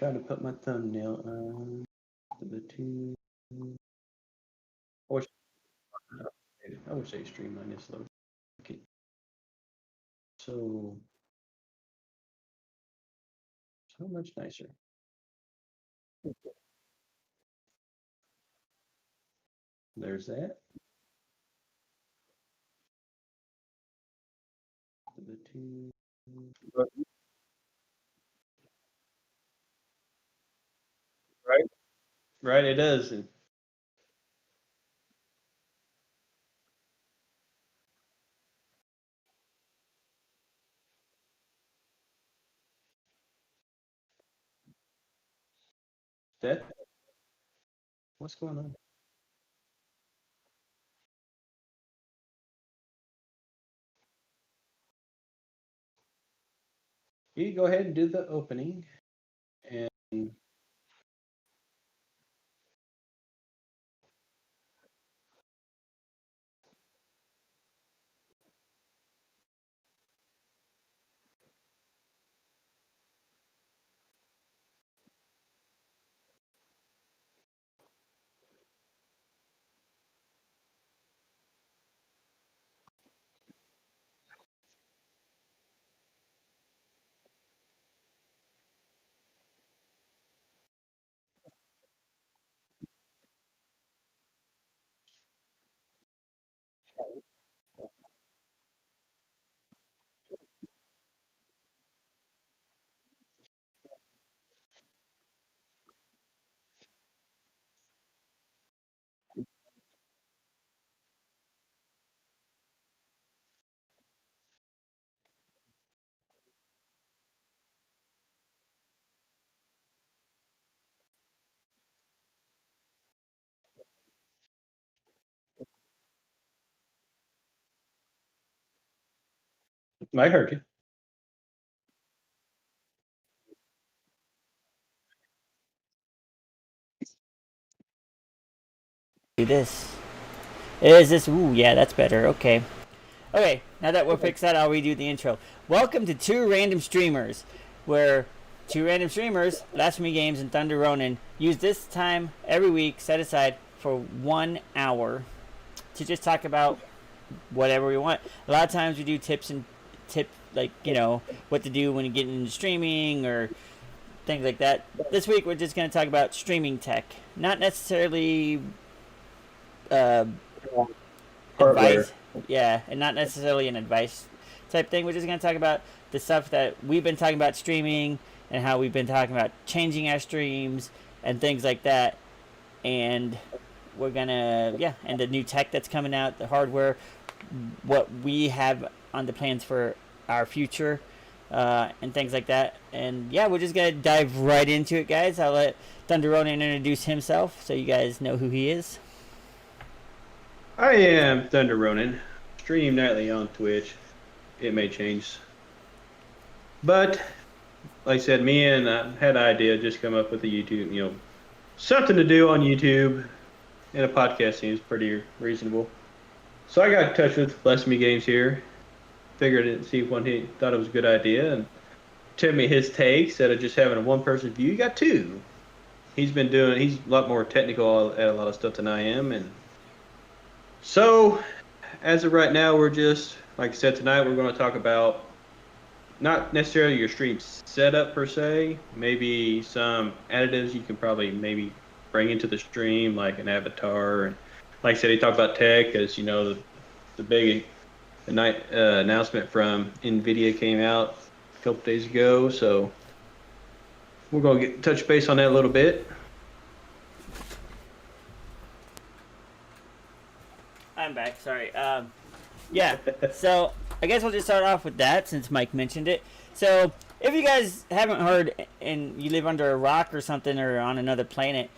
trying to put my thumbnail on the two. I wish they streamlined this slow. Okay. So much nicer. There's that. The two. Right. Right, it does. That. What's going on? You go ahead and do the opening, and I heard you. Do this. Is this? Ooh, yeah, that's better. Okay. Okay, now that we're fixed that, I'll redo the intro. Welcome to Two Random Streamers, where two random streamers, Lazarbeam Games and Thunder Ronin, use this time every week set aside for 1 hour to just talk about whatever we want. A lot of times we do tips, like, you know, what to do when you get into streaming or things like that. This week we're just going to talk about streaming tech, not necessarily advice. Yeah, and not necessarily an advice type thing. We're just going to talk about the stuff that we've been talking about streaming and how we've been talking about changing our streams and things like that. And we're going to, yeah, and the new tech that's coming out, the hardware, what we have on the plans for our future, and things like that. And yeah, we're just going to dive right into it, guys. I'll let Thunder Ronin introduce himself so you guys know who he is. I am Thunder Ronin. Stream nightly on Twitch. It may change, but like I said, me and I had an idea, just come up with a YouTube, you know, something to do on YouTube, and a podcast seems pretty reasonable. So I got in touch with Lazarbeam Games here. Figured it, see if he thought it was a good idea, and told me his take. Instead of just having a one-person view, you got two. He's a lot more technical at a lot of stuff than I am, and so as of right now, we're just, like I said, tonight we're going to talk about not necessarily your stream setup per se, maybe some additives you can probably maybe bring into the stream, like an avatar. And like I said, he talked about tech, as you know, the big announcement from NVIDIA came out a couple days ago. So we're going to touch base on that a little bit. I'm back. Sorry. Yeah. So I guess we'll just start off with that since Mike mentioned it. So if you guys haven't heard and you live under a rock or something or on another planet,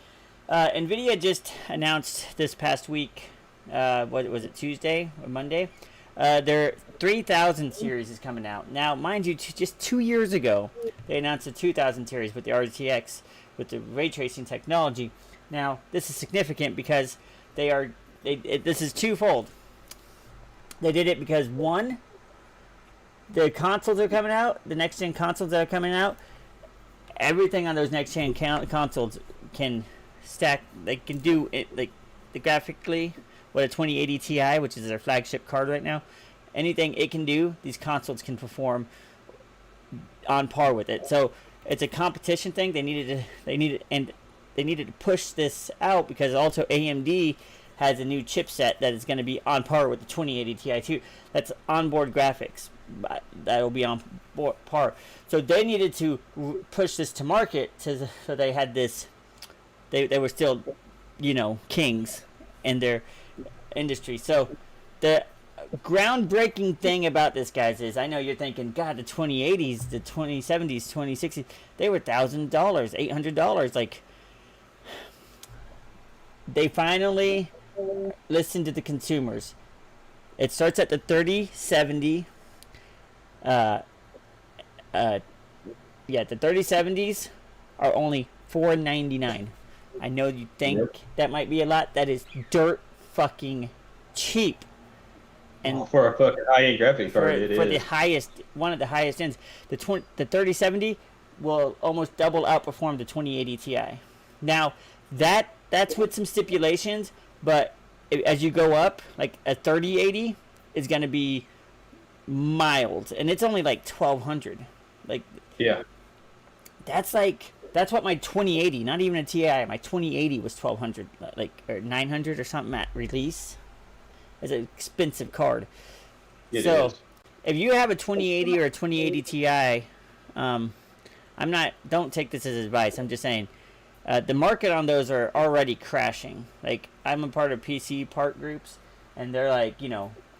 NVIDIA just announced this past week. What was it? Tuesday or Monday? Their 3000 series is coming out. Now, mind you, just 2 years ago, they announced the 2000 series with the RTX with the ray tracing technology. Now, this is significant because this is twofold. They did it because, one, the consoles are coming out, the next gen consoles that are coming out, everything on those next gen consoles can stack. They can do it like the graphically what a 2080 Ti, which is their flagship card right now. Anything it can do, these consoles can perform on par with it. So it's a competition thing. They needed to push this out because also AMD has a new chipset that is going to be on par with the 2080 Ti too. That's onboard graphics. That will be on par. So they needed to push this to market. So they had this. They were still, kings in their industry. So the groundbreaking thing about this, guys, is I know you're thinking, God, the 2080s, the 2070s, 2060s, they were $1,000, $800. Like, they finally listened to the consumers. It starts at the 3070. The 3070s are only $499. I know you think that might be a lot. That is dirt fucking cheap. And for a fucking high-end graphics card, it for is. the highest, one of the highest ends, the 3070 will almost double outperform the 2080 Ti. Now, that's with some stipulations, but as you go up, like a 3080 is going to be mild, and it's only like 1200. Like, yeah, that's what my 2080, not even a Ti, my 2080 was 1200, like, or 900 or something at release. It's an expensive card. it so is. If you have a 2080 or a 2080 Ti, don't take this as advice. I'm just saying, the market on those are already crashing. Like, I'm a part of PC part groups, and they're like,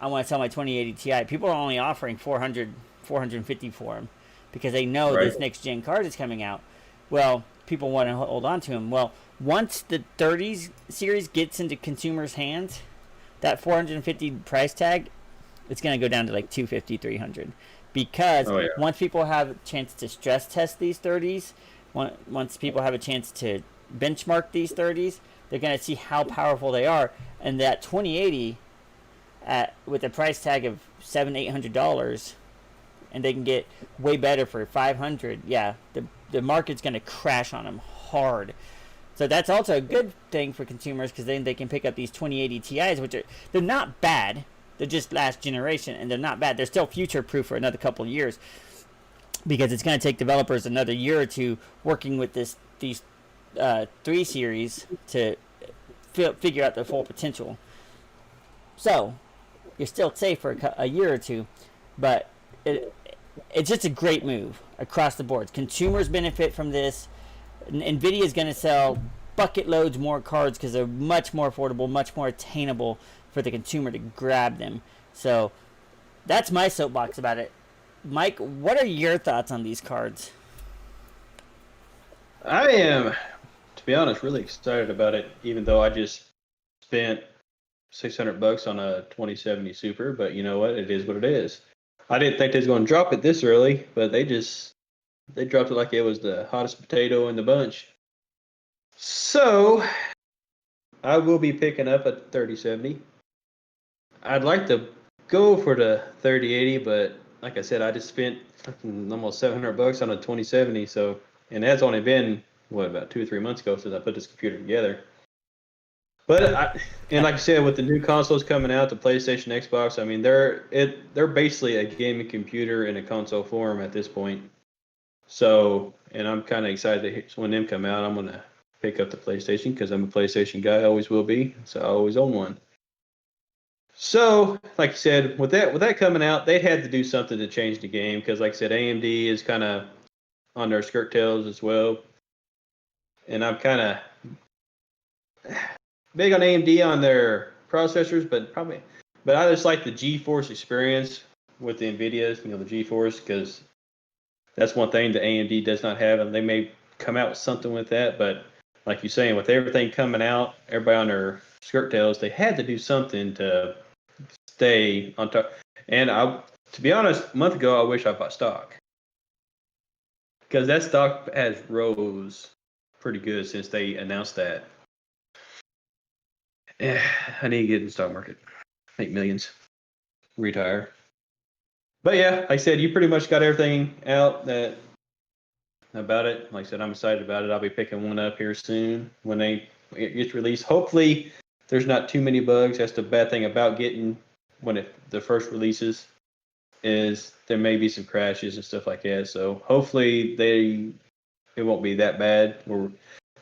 I want to sell my 2080 Ti. People are only offering 400, 450 for them because they know this next gen card is coming out. Well, people want to hold on to them. Well, once the 30s series gets into consumers' hands, that 450 price tag, it's going to go down to like 250, 300. Because once people have a chance to stress test these 30s, once people have a chance to benchmark these 30s, they're going to see how powerful they are. And that 2080, with a price tag of $700-800, and they can get way better for 500. Yeah, the market's going to crash on them hard. So that's also a good thing for consumers because then they can pick up these 2080 Ti's, they're not bad. They're just last generation, and they're not bad. They're still future-proof for another couple of years because it's going to take developers another year or two working with these 3 series to figure out their full potential. So you're still safe for a year or two, but it's just a great move across the board. Consumers benefit from this. NVIDIA is going to sell bucket loads more cards because they're much more affordable, much more attainable for the consumer to grab them. So that's my soapbox about it. Mike, what are your thoughts on these cards? I am, to be honest, really excited about it, even though I just spent $600 on a 2070 Super, but you know what? It is what it is. I didn't think they was going to drop it this early, but they dropped it like it was the hottest potato in the bunch. So I will be picking up a 3070. I'd like to go for the 3080, but like I said, I just spent almost $700 on a 2070. So, and that's only been about 2 or 3 months ago since I put this computer together. But like I said, with the new consoles coming out, the PlayStation, Xbox, I mean, they're basically a gaming computer in a console form at this point. So, and I'm kind of excited when them come out. I'm gonna pick up the PlayStation because I'm a PlayStation guy, always will be. So I always own one. So, like I said, with that coming out, they had to do something to change the game because, like I said, AMD is kind of on their skirt tails as well. And I'm kind of big on AMD on their processors, but I just like the GeForce experience with the NVIDIAs, the GeForce, because that's one thing that AMD does not have, and they may come out with something with that, but like you're saying, with everything coming out, everybody on their skirt tails, they had to do something to stay on top. And to be honest, a month ago, I wish I bought stock because that stock has rose pretty good since they announced that. Yeah, I need to get in the stock market, make millions, retire. But yeah, like I said, you pretty much got everything out that about it. Like I said, I'm excited about it. I'll be picking one up here soon when it gets released. Hopefully, there's not too many bugs. That's the bad thing about getting when the first releases is there may be some crashes and stuff like that. So hopefully it won't be that bad.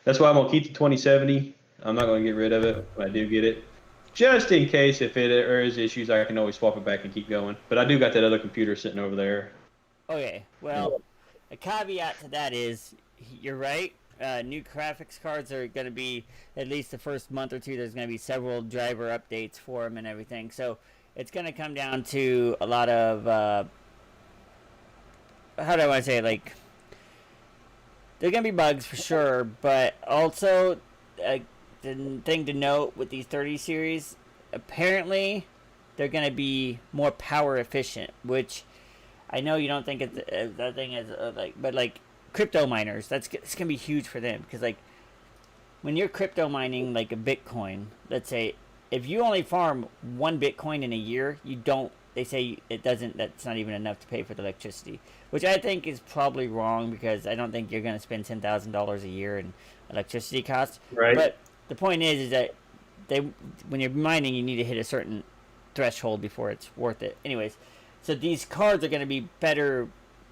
That's why I'm gonna keep the 2070. I'm not gonna get rid of it when I do get it, just in case if there is issues, I can always swap it back and keep going. But I do got that other computer sitting over there. Okay, well, a caveat to that is you're right. New graphics cards are going to be, at least the first month or two, there's going to be several driver updates for them and everything. So it's going to come down to a lot of, how do I want to say it? Like, there are going to be bugs for sure, but also the thing to note with these 30 series, apparently they're going to be more power efficient, which I know you don't think it's that thing is like, but like crypto miners, it's gonna be huge for them because like when you're crypto mining like a Bitcoin, let's say if you only farm one Bitcoin in a year, you don't. They say it doesn't. That's not even enough to pay for the electricity, which I think is probably wrong because I don't think you're gonna spend $10,000 a year in electricity costs. Right. But the point is that when you're mining, you need to hit a certain threshold before it's worth it. Anyways. So these cards are going to be better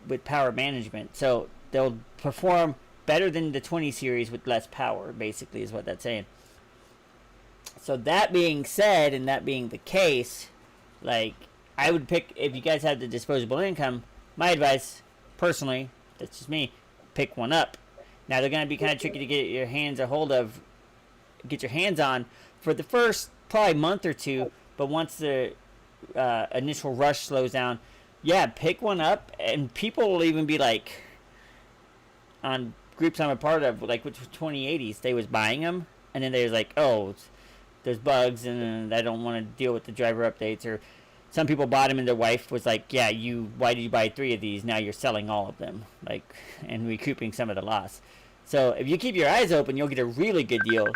with power management. So they'll perform better than the 20 series with less power, basically, is what that's saying. So that being said, and that being the case, like, I would pick, if you guys have the disposable income, my advice, personally, that's just me, pick one up. Now, they're going to be kind of tricky to get your hands on for the first probably month or two, but once the initial rush slows down, yeah, pick one up, and people will even be like, on groups I'm a part of, like with 2080s, they was buying them, and then they was like, oh, there's bugs, and I don't want to deal with the driver updates, or some people bought them, and their wife was like, yeah, why did you buy 3 of these? Now you're selling all of them, like, and recouping some of the loss. So if you keep your eyes open, you'll get a really good deal.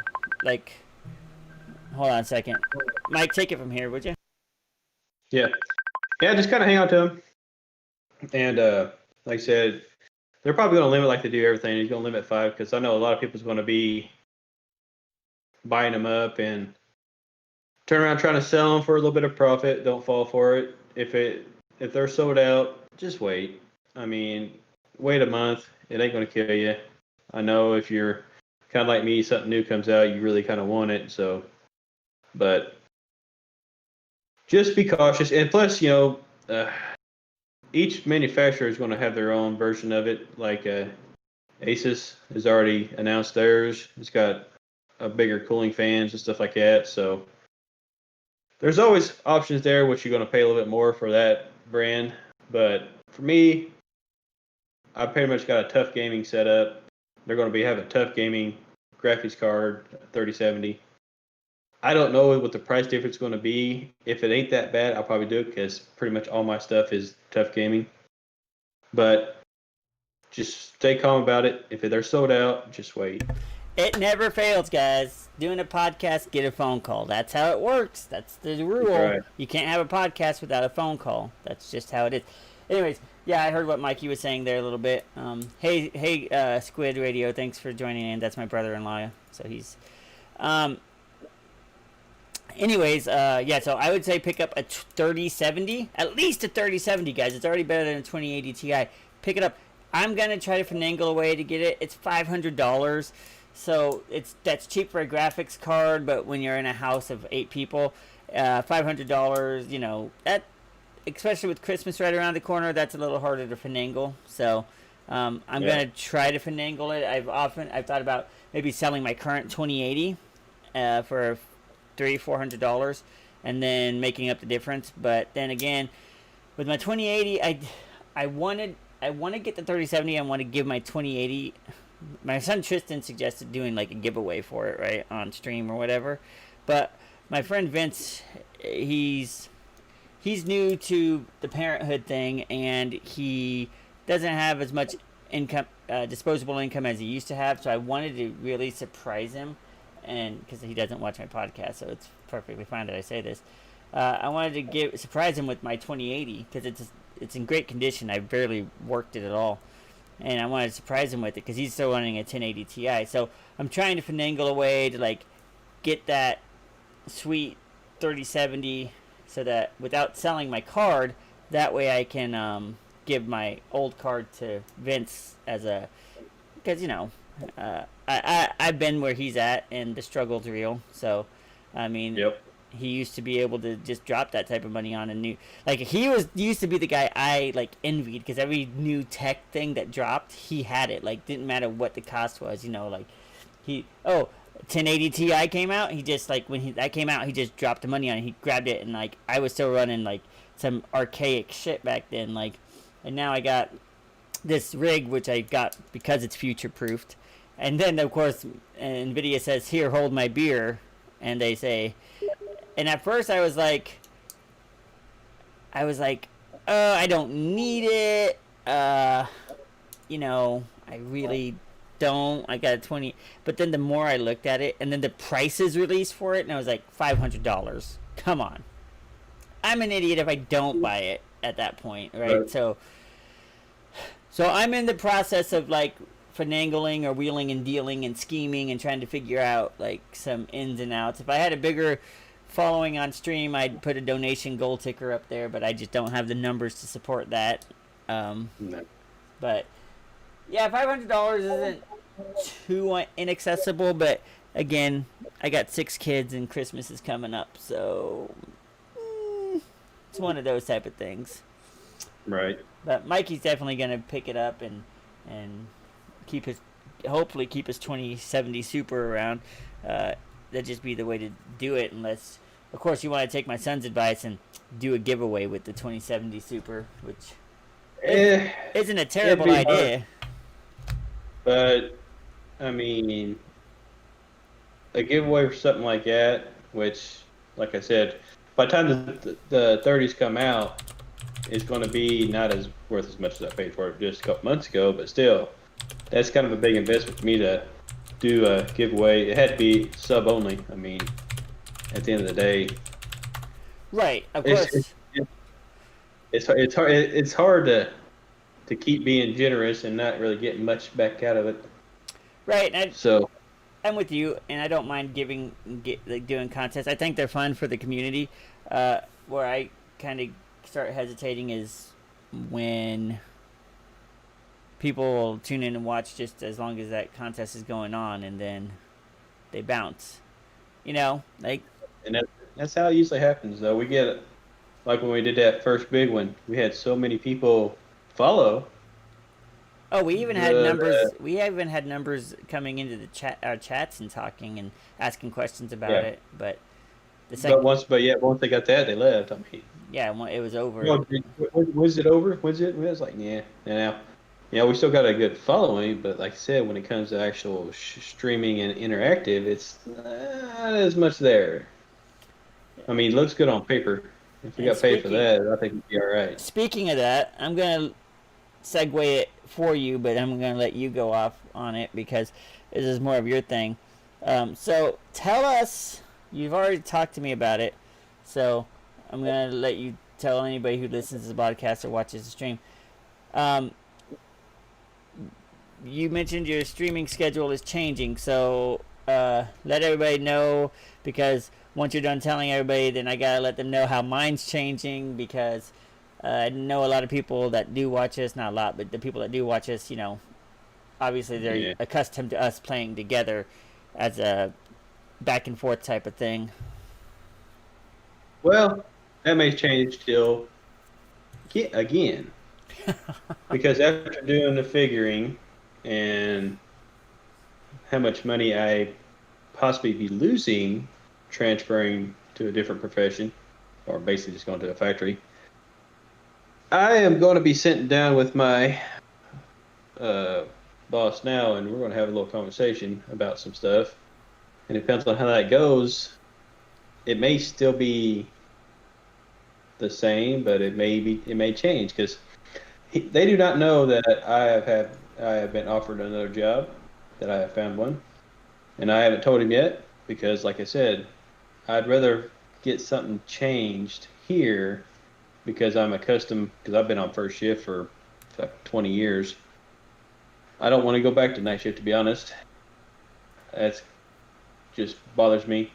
Like, hold on a second, Mike, take it from here, would you? Yeah. Just kind of hang on to them. And like I said, they're probably going to limit like they do everything. He's going to limit 5 because I know a lot of people's going to be buying them up and turn around trying to sell them for a little bit of profit. Don't fall for it. If they're sold out, just wait. I mean, wait a month. It ain't going to kill you. I know if you're kind of like me, something new comes out, you really kind of want it. So, but just be cautious. And plus, each manufacturer is going to have their own version of it. Like Asus has already announced theirs. It's got a bigger cooling fans and stuff like that. So there's always options there, which you're going to pay a little bit more for that brand. But for me, I pretty much got a tough gaming setup. They're going to have a tough gaming graphics card, 3070. I don't know what the price difference is going to be. If it ain't that bad, I'll probably do it because pretty much all my stuff is tough gaming. But just stay calm about it. If they're sold out, just wait. It never fails, guys. Doing a podcast, get a phone call. That's how it works. That's the rule. Right. You can't have a podcast without a phone call. That's just how it is. Anyways, yeah, I heard what Mikey was saying there a little bit. Hey, Squid Radio, thanks for joining in. That's my brother-in-law. So he's... Anyways, yeah, so I would say pick up a 3070. At least a 3070, guys. It's already better than a 2080 Ti. Pick it up. I'm going to try to finagle a way to get it. It's $500. So that's cheap for a graphics card, but when you're in a house of 8 people, $500, that, especially with Christmas right around the corner, that's a little harder to finagle. So I'm going to try to finagle it. I've thought about maybe selling my current 2080 for $300-400 and then making up the difference. But then again, with my 2080, I want to get the 3070. I want to give my 2080. My son Tristan suggested doing like a giveaway for it, right, on stream or whatever. But my friend Vince, he's new to the parenthood thing, and he doesn't have as much income, disposable income as he used to have. So I wanted to really surprise him, and because he doesn't watch my podcast, so it's perfectly fine that I say this. I wanted to surprise him with my 2080 because it's in great condition. I barely worked it at all. and I wanted to surprise him with it because he's still running a 1080 Ti. So I'm trying to finagle a way to like get that sweet 3070 so that without selling my card, that way I can give my old card to Vince as a because I've been where he's at and the struggle's real. So I mean, Yep. he used to be able to just drop that type of money on a new like he was used to be the guy I like envied because every new tech thing that dropped he had it like didn't matter what the cost was like he 1080 Ti came out he just like when that came out he just dropped the money on it he grabbed it and like I was still running like some archaic shit back then like and now I got this rig which I got because it's future proofed and then of course Nvidia says here hold my beer and they say and at first I don't need it. I really don't. I got a 20. But then the more I looked at it, and then the prices released for it, and I was like $500. Come on. I'm an idiot if I don't buy it at that point, right? So I'm in the process of like finagling or wheeling and dealing and scheming and trying to figure out like some ins and outs. If I had a bigger following on stream, I'd put a donation goal ticker up there, but I just don't have the numbers to support that. No. But yeah, $500 isn't too inaccessible, but again, I got 6 kids and Christmas is coming up, so it's one of those type of things. Right. But Mikey's definitely gonna pick it up and hopefully keep his 2070 Super around. That'd just be the way to do it, unless, of course, you want to take my son's advice and do a giveaway with the 2070 Super, which isn't a terrible idea. But I mean, a giveaway for something like that, which, like I said, by the time the 30s come out, it's going to be not as worth as much as I paid for it just a couple months ago. But still, that's kind of a big investment for me to do a giveaway. It had to be sub only. I mean, at the end of the day, right? Of course, it's hard to keep being generous and not really getting much back out of it. Right. So I'm with you, and I don't mind doing contests. I think they're fun for the community. Where I kind of start hesitating is when people will tune in and watch just as long as that contest is going on, and then they bounce. And that's how it usually happens. Though we get like when we did that first big one, we had so many people follow. Oh, we even had numbers. We even had numbers coming into the our chats and talking and asking questions about it. But the second, once they got that, they left. I mean, yeah, it was over. Was it over? Was it? It was like, now, we still got a good following, but like I said, when it comes to actual streaming and interactive, it's not as much there. I mean, it looks good on paper. If we got paid for that, I think it'd be all right. Speaking of that, I'm gonna segue it for you, but I'm gonna let you go off on it because this is more of your thing. So tell us. You've already talked to me about it, so I'm gonna let you tell anybody who listens to the podcast or watches the stream. You mentioned your streaming schedule is changing, so let everybody know, because once you're done telling everybody, then I gotta let them know how mine's changing, because I know a lot of people that do watch us, not a lot, but the people that do watch us, obviously they're accustomed to us playing together as a back and forth type of thing. Well, that may change still again. Because after doing the figuring and how much money I possibly be losing transferring to a different profession, or basically just going to a factory, I am going to be sitting down with my boss now, and we're going to have a little conversation about some stuff. And it depends on how that goes. It may still be the same, but it may change, because they do not know that I have been offered another job, that I have found one, and I haven't told him yet, because like I said, I'd rather get something changed here, because I'm accustomed, because I've been on first shift for like 20 years, I don't want to go back to night shift, to be honest. That's just bothers me.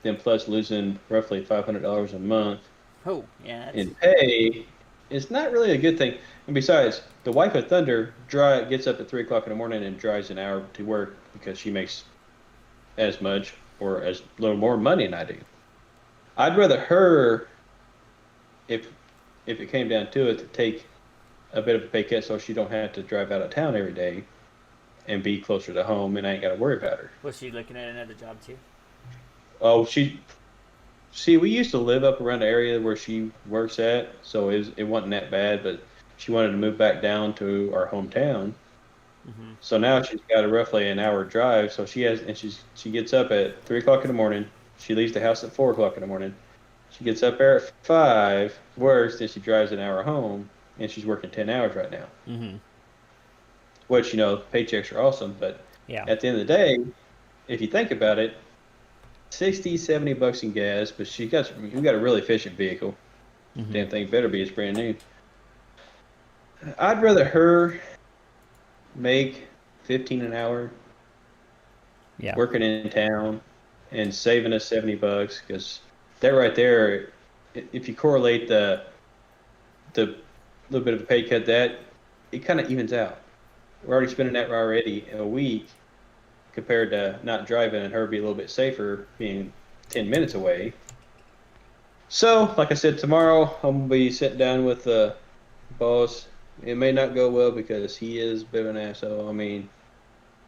Then plus losing roughly $500 a month Oh, yeah, that's in pay is not really a good thing. And besides, the wife of Thunder gets up at 3 o'clock in the morning and drives an hour to work because she makes as much or as little more money than I do. I'd rather her, if it came down to it, to take a bit of a pay cut so she don't have to drive out of town every day and be closer to home, and I ain't got to worry about her. was she looking at another job too? Oh, see, we used to live up around the area where she works at, so it wasn't that bad, but she wanted to move back down to our hometown. Mm-hmm. So now she's got a roughly an hour drive. So she gets up at 3 o'clock in the morning. She leaves the house at 4 o'clock in the morning. She gets up there at 5, works, then she drives an hour home, and she's working 10 hours right now. Mm-hmm. Which, paychecks are awesome, but Yeah. at the end of the day, if you think about it, 60, $70 in gas, but you got a really efficient vehicle. Mm-hmm. Damn thing better be, it's brand new. I'd rather her make 15 an hour Yeah. working in town and saving us $70, because that right there, if you correlate the little bit of a pay cut, that it kind of evens out. We're already spending that already a week compared to not driving and her be a little bit safer being 10 minutes away. So, like I said, tomorrow I'm going to be sitting down with the boss. It may not go well because he is a bit of an asshole. I mean,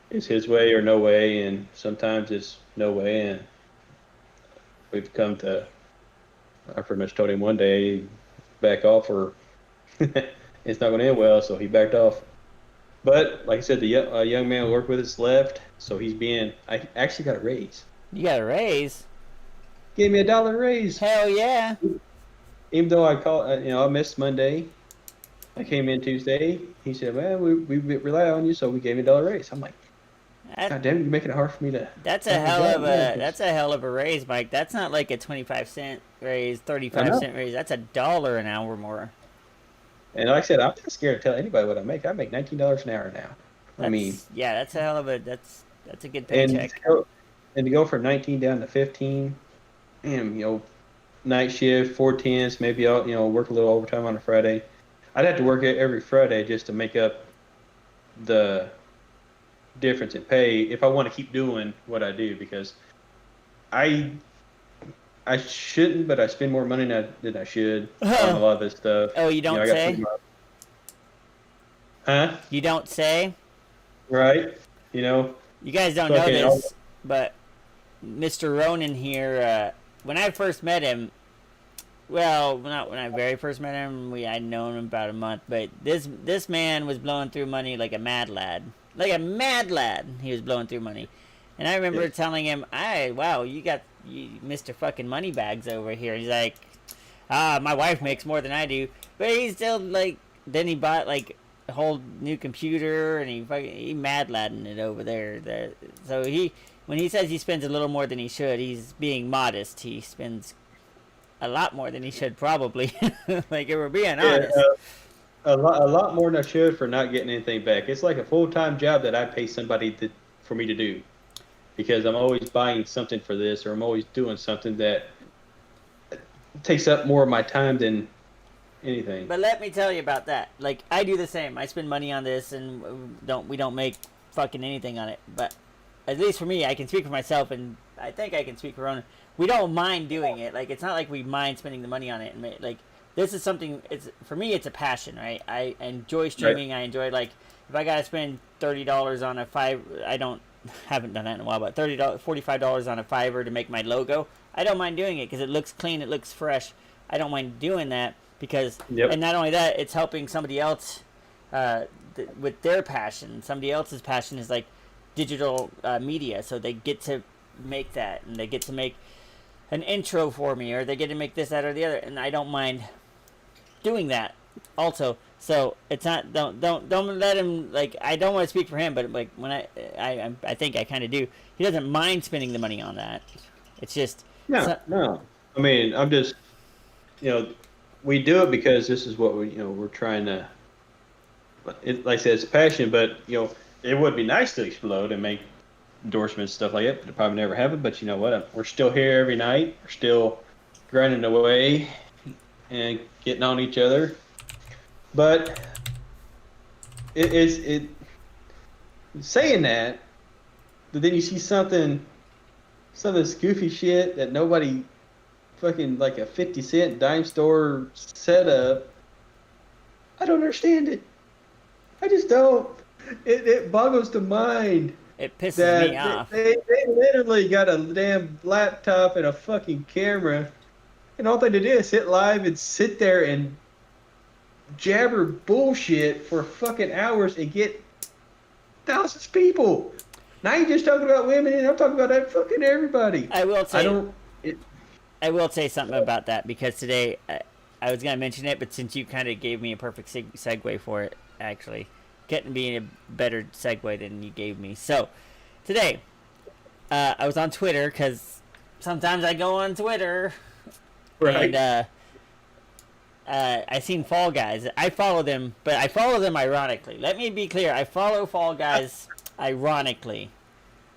it's his way or no way, and sometimes it's no way. And we've come to, I pretty much told him one day, back off or it's not going to end well, so he backed off. But like I said, the young man we work with has left, so I actually got a raise. You got a raise? Gave me $1 raise. Hell yeah! Even though I missed Monday, I came in Tuesday. He said, "Man, we rely on you, so we gave me $1 raise." I'm like, God damn it, you're making it hard for me to. That's a hell of a raise, Mike. That's not like a 25-cent raise, 35-cent raise. That's $1 an hour more. And like I said, I'm not scared to tell anybody what I make. I make $19 an hour now. That's a hell of a that's a good and paycheck. to go from 19 down to 15, and night shift, 4 10s, maybe I'll work a little overtime on a Friday. I'd have to work it every Friday just to make up the difference in pay if I want to keep doing what I do, because I shouldn't, but I spend more money than I should on a lot of this stuff. Oh, you don't say? Huh? You don't say? Right. You guys don't know this, but Mr. Ronan here, when I first met him, well, not when I very first met him, I'd known him about a month, but this man was blowing through money like a mad lad. Like a mad lad, he was blowing through money. And I remember telling him, wow, you got Mr. fucking Moneybags over here. He's like, my wife makes more than I do. But he's still like, then he bought like a whole new computer and he mad ladding it over there. So when he says he spends a little more than he should, he's being modest. He spends a lot more than he should probably. Like, if we're being honest. A lot more than I should for not getting anything back. It's like a full-time job that I pay somebody for me to do, because I'm always buying something for this, or I'm always doing something that takes up more of my time than anything. But let me tell you about that. Like, I do the same. I spend money on this, and we don't make fucking anything on it. But at least for me, I can speak for myself, and I think I can speak for Ronan. We don't mind doing it. Like, it's not like we mind spending the money on it. And like, this is something. For me, it's a passion, right? I enjoy streaming. Right. I enjoy, like, if I gotta spend $30 on haven't done that in a while, but $45 on a Fiverr to make my logo, I don't mind doing it because it looks clean, it looks fresh. I don't mind doing that because, and not only that, it's helping somebody else with their passion. Somebody else's passion is like digital media, so they get to make that, and they get to make an intro for me, or they get to make this, that, or the other, and I don't mind doing that also. So it's not, don't let him, like, I don't want to speak for him, but like when I think I kind of do. He doesn't mind spending the money on that. It's just no. I mean, I'm just, we do it because this is what we're trying to. Like I said, it's passion, but it would be nice to explode and make endorsements, stuff like that, but it probably never happened. But you know what? We're still here every night. We're still grinding away and getting on each other. But it saying that, but then you see some of this goofy shit that nobody fucking like a 50 cent dime store setup. I don't understand it. I just don't. It boggles the mind It pisses me that off. they literally got a damn laptop and a fucking camera, and all they do is sit live and sit there and jabber bullshit for fucking hours and get thousands of people. Now you're just talking about women, and I'm talking about that fucking everybody. I will I say don't. It, I will say something about that because today I was gonna mention it, but since you kind of gave me a perfect segue for it, actually, couldn't be a better segue than you gave me. So today I was on Twitter because sometimes I go on Twitter right. and I seen Fall Guys. I follow them, but I follow them ironically. Let me be clear. I follow Fall Guys ironically.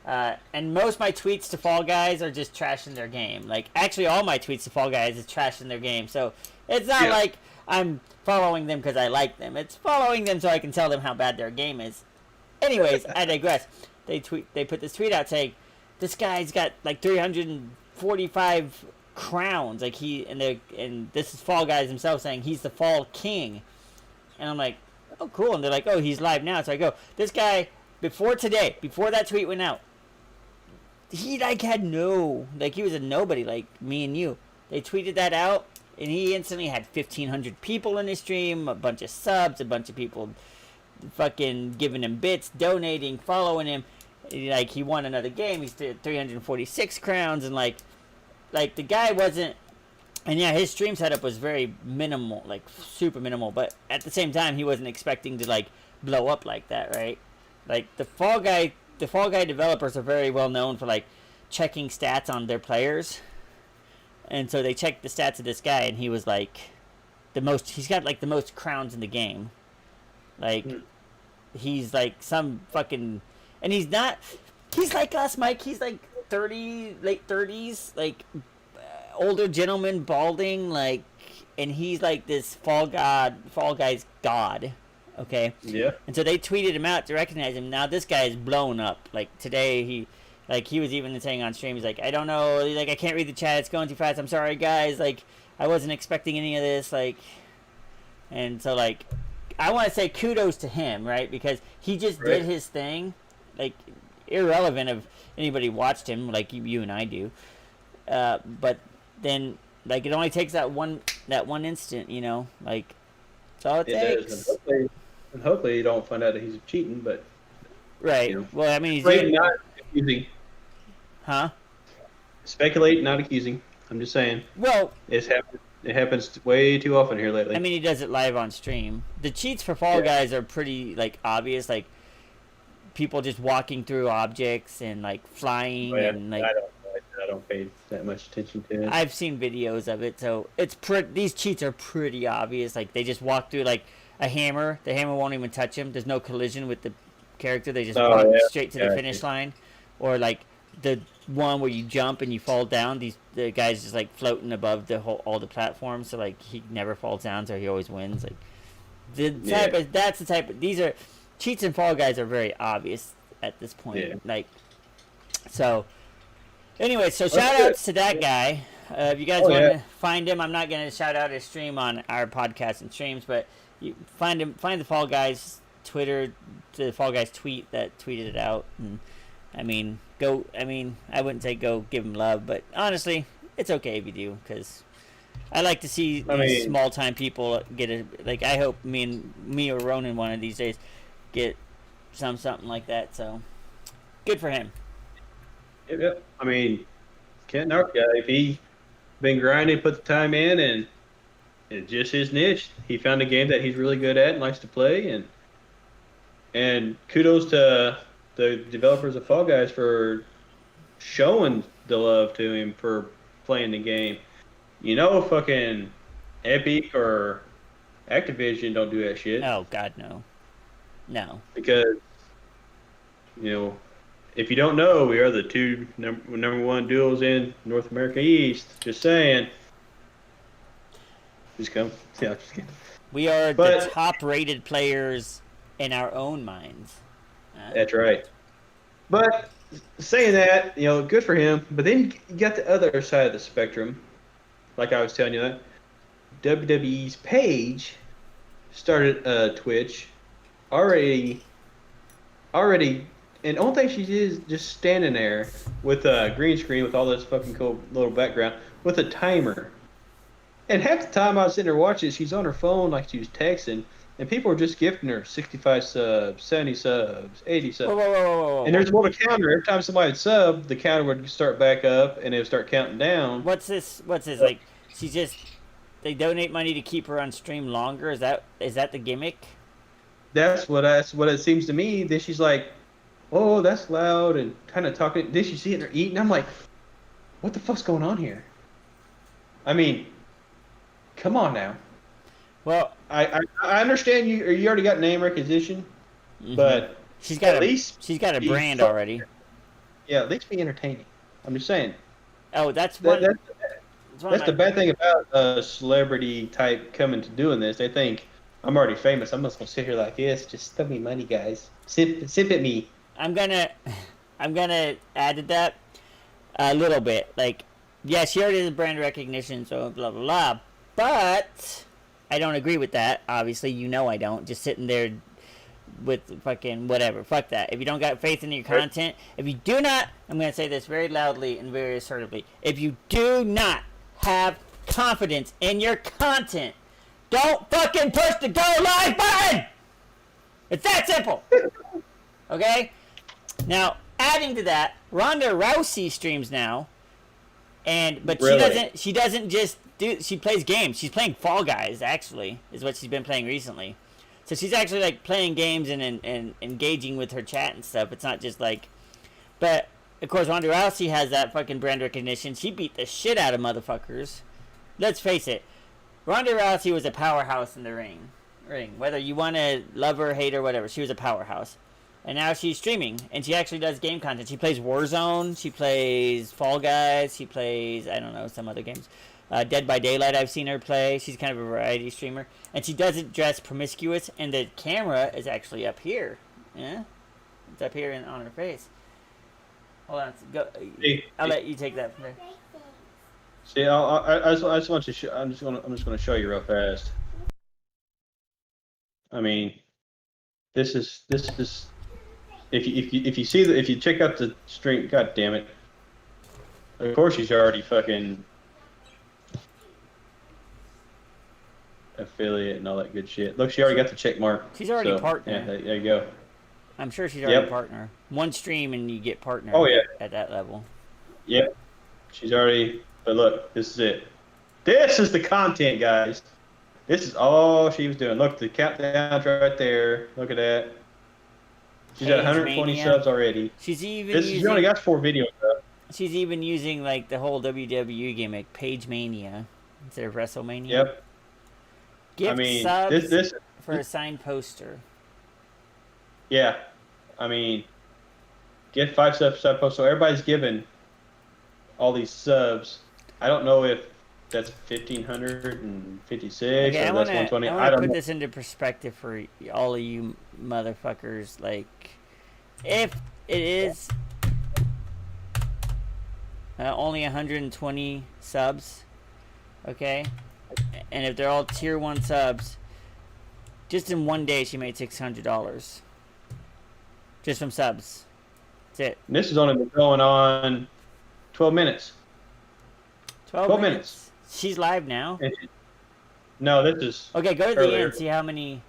And most of my tweets to Fall Guys are just trashing their game. Like, actually, all my tweets to Fall Guys is trashing their game. So it's not like I'm following them because I like them. It's following them so I can tell them how bad their game is. Anyways, I digress. They put this tweet out saying this guy's got like 345 crowns. Like and this is Fall Guys himself saying he's the Fall King. And I'm like, oh cool. And they're like, oh, he's live now. So I go, this guy before that tweet went out, he like had he was a nobody like me and you. They tweeted that out and he instantly had 1,500 people in his stream, a bunch of subs, a bunch of people fucking giving him bits, donating, following him. Like he won another game. He's 346 crowns and like the guy wasn't. And yeah, his stream setup was very minimal, like super minimal. But at the same time, he wasn't expecting to like blow up like that, right? Like the Fall Guy developers are very well known for like checking stats on their players, and so they checked the stats of this guy, and he was like the most. He's got like the most crowns in the game. Like he's like some fucking, and he's not. He's like us, Mike. He's like 30, late 30s, like older gentleman, balding, like, and he's like this Fall Guy's god. Okay. Yeah. And so they tweeted him out to recognize him. Now this guy is blown up. Like today, he was even saying on stream, he's like, I don't know, like I can't read the chat. It's going too fast. I'm sorry, guys. Like I wasn't expecting any of this. Like, and so like, I want to say kudos to him, right? Because he just did his thing, like irrelevant of anybody watched him, like you and I do. But then like it only takes that one instant, you know, like that's all it takes. And hopefully you don't find out that he's cheating, but right. You know. Well, I mean, he's not accusing. Huh? Speculate, not accusing. I'm just saying. Well, It happens way too often here lately. I mean, he does it live on stream. The cheats for Fall Guys are pretty like obvious, like people just walking through objects and like flying and like. I don't pay that much attention to it. I've seen videos of it, so it's these cheats are pretty obvious. Like they just walk through like a hammer. The hammer won't even touch him. There's no collision with the character. They just walk straight to the finish line. Or like the one where you jump and you fall down. The guy's just like floating above all the platforms, so like he never falls down, so he always wins. Like that's the type. These are cheats and Fall Guys are very obvious at this point. Yeah. Like so. Anyway, so shout outs to that guy. If you guys want to find him, I'm not going to shout out his stream on our podcast and streams, but you find the Fall Guys Twitter, the Fall Guys tweet that tweeted it out. And I wouldn't say go give him love, but honestly, it's okay if you do, because I like to see these small time people get I hope me or Ronan one of these days get something like that. So good for him. Yep. I mean, can't knock guy. If he been grinding, put the time in, and it's just his niche. He found a game that he's really good at and likes to play, and kudos to the developers of Fall Guys for showing the love to him for playing the game. You know, fucking Epic or Activision don't do that shit. Oh God, no. Because You know, if you don't know, we are the two number one duos in North America East. Just saying. Just come. Yeah, just kidding. We are the But top-rated players in our own minds. that's right. But saying that, good for him. But then you got the other side of the spectrum. Like I was telling you that WWE's Paige started Twitch already, already, and the only thing she did is just standing there with a green screen with all this fucking cool little background with a timer. And half the time I was sitting there watching, she's on her phone like she was texting, and people were just gifting her 65 subs, 70 subs, 80 subs. Whoa, whoa, whoa, whoa, whoa. And there's a little counter. Every time somebody would sub, the counter would start back up, and it would start counting down. What's this? Like, she's just they donate money to keep her on stream longer. Is that the gimmick? That's what it seems to me. Then she's like, "Oh, that's loud," and kind of talking. Then she's sitting there eating. I'm like, "What the fuck's going on here?" I mean, come on now. Well, I understand you already got name recognition, but she's got she's got a brand already. Yeah, at least be entertaining. I'm just saying. Oh, that's one. That's the bad thing about a celebrity type coming to doing this. They think I'm already famous. I'm just gonna sit here like this. Just throw me money, guys. Sip at me. I'm gonna add to that a little bit. Like, yeah, she already has brand recognition, so blah blah blah. But I don't agree with that. Obviously, I don't. Just sitting there with fucking whatever. Fuck that. If you don't got faith in your content, if you do not, I'm gonna say this very loudly and very assertively. If you do not have confidence in your content, don't fucking push the go live button. It's that simple. Okay? Now, adding to that, Ronda Rousey streams now, but Really? she doesn't just she plays games. She's playing Fall Guys, actually, is what she's been playing recently. So she's actually like playing games and engaging with her chat and stuff. It's not just like, but of course Ronda Rousey has that fucking brand recognition. She beat the shit out of motherfuckers. Let's face it, Ronda Rousey was a powerhouse in the ring. Whether you want to love her, hate her, whatever, she was a powerhouse. And now she's streaming, and she actually does game content. She plays Warzone, she plays Fall Guys, she plays, I don't know, some other games. Dead by Daylight I've seen her play. She's kind of a variety streamer. And she doesn't dress promiscuous, and the camera is actually up here. Yeah? It's up here on her face. Hold on. Go. I'll let you take that from there. See, I just want to. I'm just gonna show you real fast. I mean, this is. If you see if you check out the stream, god damn it. Of course, she's already fucking affiliate and all that good shit. Look, she already got the check mark. She's already partner. Yeah, there you go. I'm sure she's already partner. One stream and you get partner. Oh yeah. At that level. Yep. She's already. But look, this is it. This is the content, guys. This is all she was doing. Look, the countdown's right there. Look at that. She's got 120 subs already. She's She only got 4 videos up. She's even using like the whole WWE gimmick, Page Mania, instead of WrestleMania. Yep. Gift subs for a signed poster. Yeah. I mean, get 5 sub posts. So everybody's given all these subs. I don't know if that's 1,556 or that's 120. I want to put this into perspective for all of you motherfuckers. Like, if it is only 120 subs, okay, and if they're all tier 1 subs, just in one day she made $600 just from subs. That's it. And this has only been going on 12 minutes. 12 minutes. She's live now. No, this is okay. Go to the end. See how many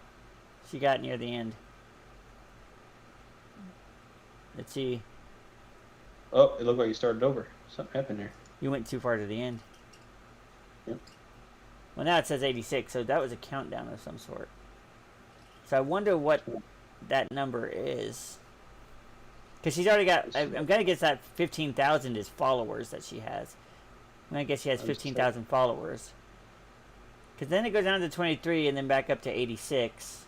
she got near the end. Let's see. Oh, it looked like you started over. Something happened there. You went too far to the end. Yep. Well, now it says 86, so that was a countdown of some sort. So I wonder what that number is. Because she's already got, I'm going to guess that 15,000 is followers that she has. And I guess she has 15,000 followers. Because then it goes down to 23 and then back up to 86.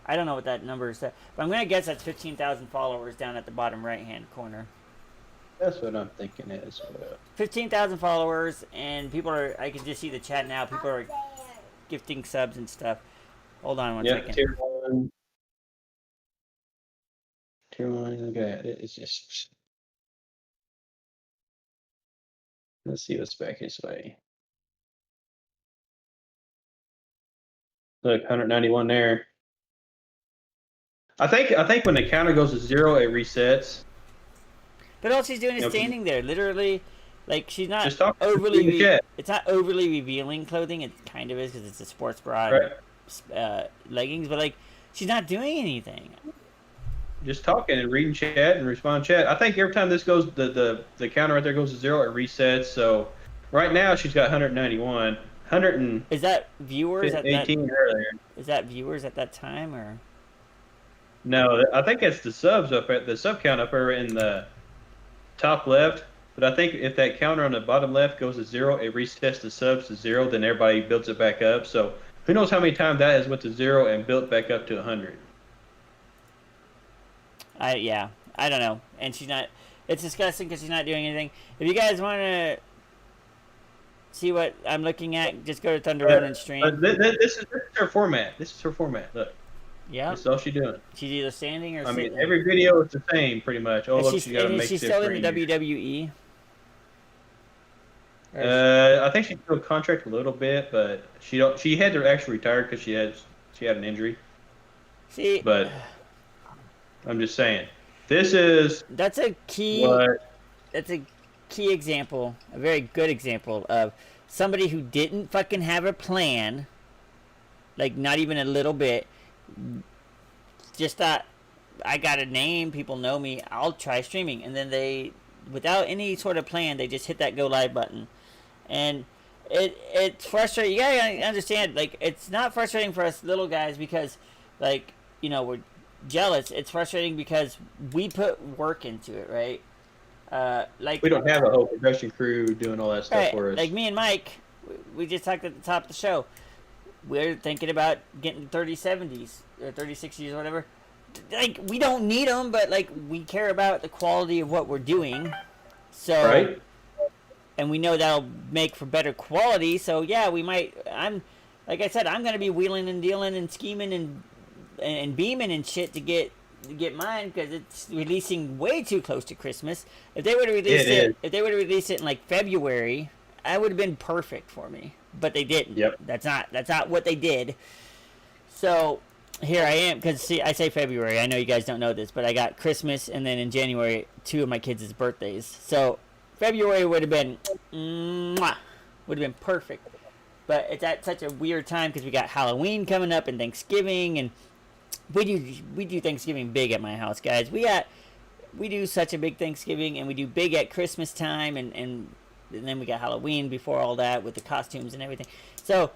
I don't know what that number is, but I'm gonna guess that's 15,000 followers down at the bottom right hand corner. That's what I'm thinking as well. 15,000 followers, and people are. I can just see the chat now. People are gifting subs and stuff. Hold on one Yep, second. tier one. Tier one, look at it. It's just. Let's see what's back this way. Look, 191 there. I think when the counter goes to 0, it resets. But all she's doing is You know, standing there, literally. Like she's not just talk overly. in the chat. It's not overly revealing clothing. It kind of is because it's a sports bra, Right. and, leggings. But like, she's not doing anything. Just talking and reading chat and respond chat. I think every time this goes, the counter right there goes to 0, it resets. So right now she's got 191, 118 Is that viewers at that? earlier. Is that viewers at that time or? No, I think it's the subs up at the sub count up there in the top left. But I think if that counter on the bottom left goes to 0, it resets the subs to 0. Then everybody builds it back up. So who knows how many times that has went to 0 and built back up to 100. I don't know. And she's not. It's disgusting because she's not doing anything. If you guys want to see what I'm looking at, just go to Thunder Run and stream. This is her format. This is her format. Look. Yeah. That's all she's doing. She's either standing or I sitting. mean, every video is the same, pretty much. Oh, look, she got to make she's still in the WWE. I think she's still contract a little bit, but she had to actually retire because she had an injury. See, but I'm just saying, that's a key example, a very good example of somebody who didn't fucking have a plan, like not even a little bit. Just thought, I got a name, people know me, I'll try streaming, and then they, without any sort of plan, they just hit that go live button, and it's frustrating. You gotta understand, like, it's not frustrating for us little guys because, like, you know, we're jealous. It's frustrating because we put work into it, right? Like, we don't have a whole production crew doing all that stuff right, for us. like me and Mike, we just talked at the top of the show. We're thinking about getting 3070s or 3060s or whatever. Like, we don't need them, but like, we care about the quality of what we're doing. So, right. And we know that'll make for better quality. So yeah, we might. Like I said, I'm gonna be wheeling and dealing and scheming and beaming and shit to get mine because it's releasing way too close to Christmas. If they would have released if they would have released it in like February, that would have been perfect for me. But they didn't. Yep. That's not what they did. So here I am, because see, I say February. I know you guys don't know this, but I got Christmas and then in January 2 of my kids' birthdays. So February would have been perfect. But it's at such a weird time because we got Halloween coming up and Thanksgiving, and we do Thanksgiving big at my house, guys. We do such a big Thanksgiving, and we do big at Christmas time, and then we got Halloween before all that with the costumes and everything. So,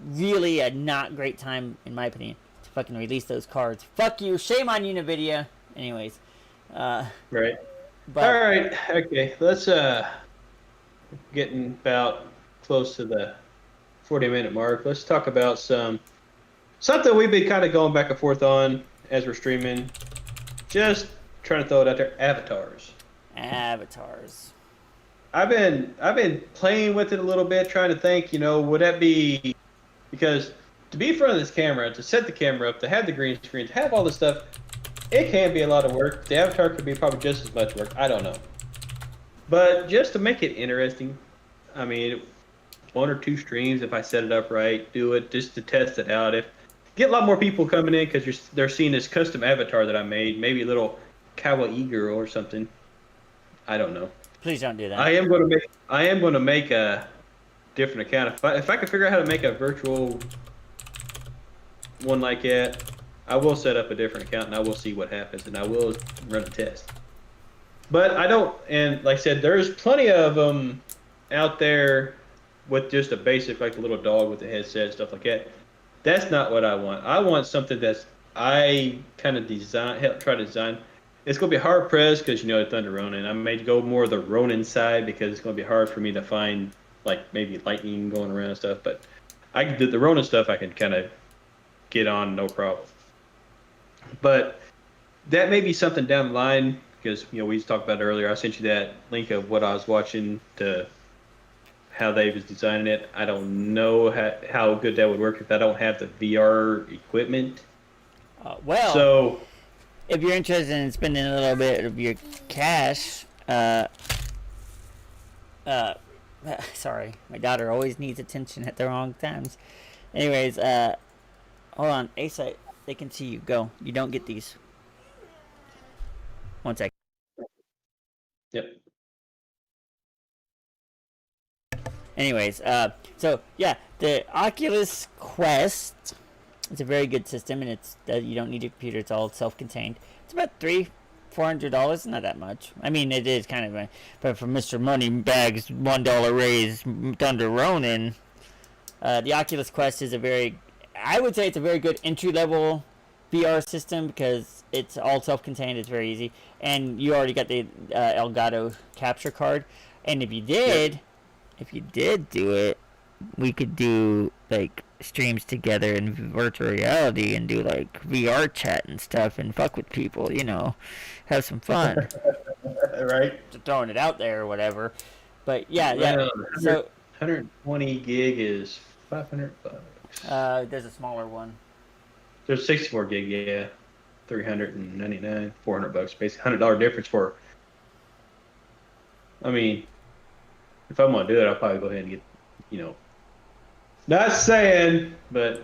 really a not great time, in my opinion, to fucking release those cards. Fuck you. Shame on you, NVIDIA. Anyways. Right. But, all right. Okay. Let's, getting about close to the 40-minute mark. Let's talk about something we've been kind of going back and forth on as we're streaming. Just trying to throw it out there. Avatars. I've been playing with it a little bit, trying to think, would that be, because to be in front of this camera, to set the camera up, to have the green screen, to have all this stuff, it can be a lot of work. The avatar could be probably just as much work. I don't know. But just to make it interesting, I mean, 1 or 2 streams, if I set it up right, do it just to test it out. Get a lot more people coming in because they're seeing this custom avatar that I made, maybe a little kawaii girl or something. I don't know. Please don't do that. I am going to make a different account. If I can figure out how to make a virtual one like that, I will set up a different account and I will see what happens and I will run a test. But I don't, and like I said, there's plenty of them out there with just a basic, like the little dog with the headset, stuff like that. That's not what I want. I want something that's I kind of try to design. It's going to be hard pressed because, Thunder Ronin. I may go more the Ronin side because it's going to be hard for me to find, like, maybe lightning going around and stuff. But the Ronin stuff I can kind of get on no problem. But that may be something down the line because we talked about it earlier. I sent you that link of what I was watching to how they was designing it. I don't know how good that would work if I don't have the VR equipment. Well, So if you're interested in spending a little bit of your cash, sorry, my daughter always needs attention at the wrong times. Anyways, hold on, A-Site, they can see you. Go. You don't get these. One sec. yep. Anyways, so yeah, the Oculus Quest is a very good system, and it's you don't need a computer; it's all self-contained. It's about $400, not that much. I mean, it is kind of but for Mr. Moneybags, $1 raise, Thunder Ronin, the Oculus Quest is I would say it's a very good entry-level VR system because it's all self-contained. It's very easy, and you already got the Elgato capture card. And if you did. Yep. If you did do it, we could do like streams together in virtual reality and do like VR chat and stuff and fuck with people, have some fun. Right. Just throwing it out there or whatever. But yeah. So 120 gig is $500. There's a smaller one. There's 64 gig, yeah. 399, $400, basically $100 difference for. I mean, if I'm gonna do it, I'll probably go ahead and get, not saying, but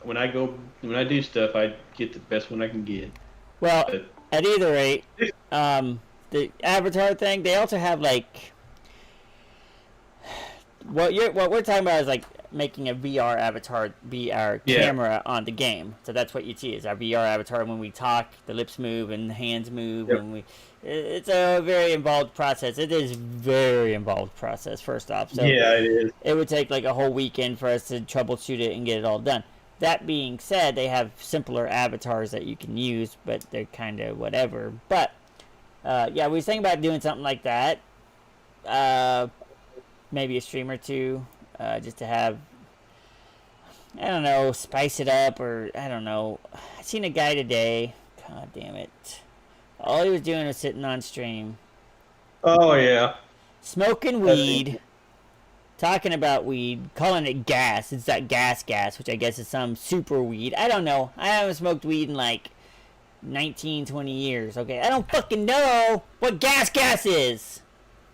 when I do stuff, I get the best one I can get. Well, at either rate, the avatar thing, they also have like what we're talking about is like making a VR avatar be our camera on the game. So that's what you see is our VR avatar. When we talk, the lips move and the hands move. Yep. It's a very involved process. It is very involved process. First off, so yeah, it is. It would take like a whole weekend for us to troubleshoot it and get it all done. That being said, they have simpler avatars that you can use, but they're kind of whatever. But we was thinking about doing something like that. Maybe a stream or two. Just to have, I don't know, spice it up, or I don't know. I seen a guy today. God damn it. All he was doing was sitting on stream. Oh, yeah. Smoking weed. Talking about weed. Calling it gas. It's that gas, which I guess is some super weed. I don't know. I haven't smoked weed in like 19, 20 years. Okay, I don't fucking know what gas is.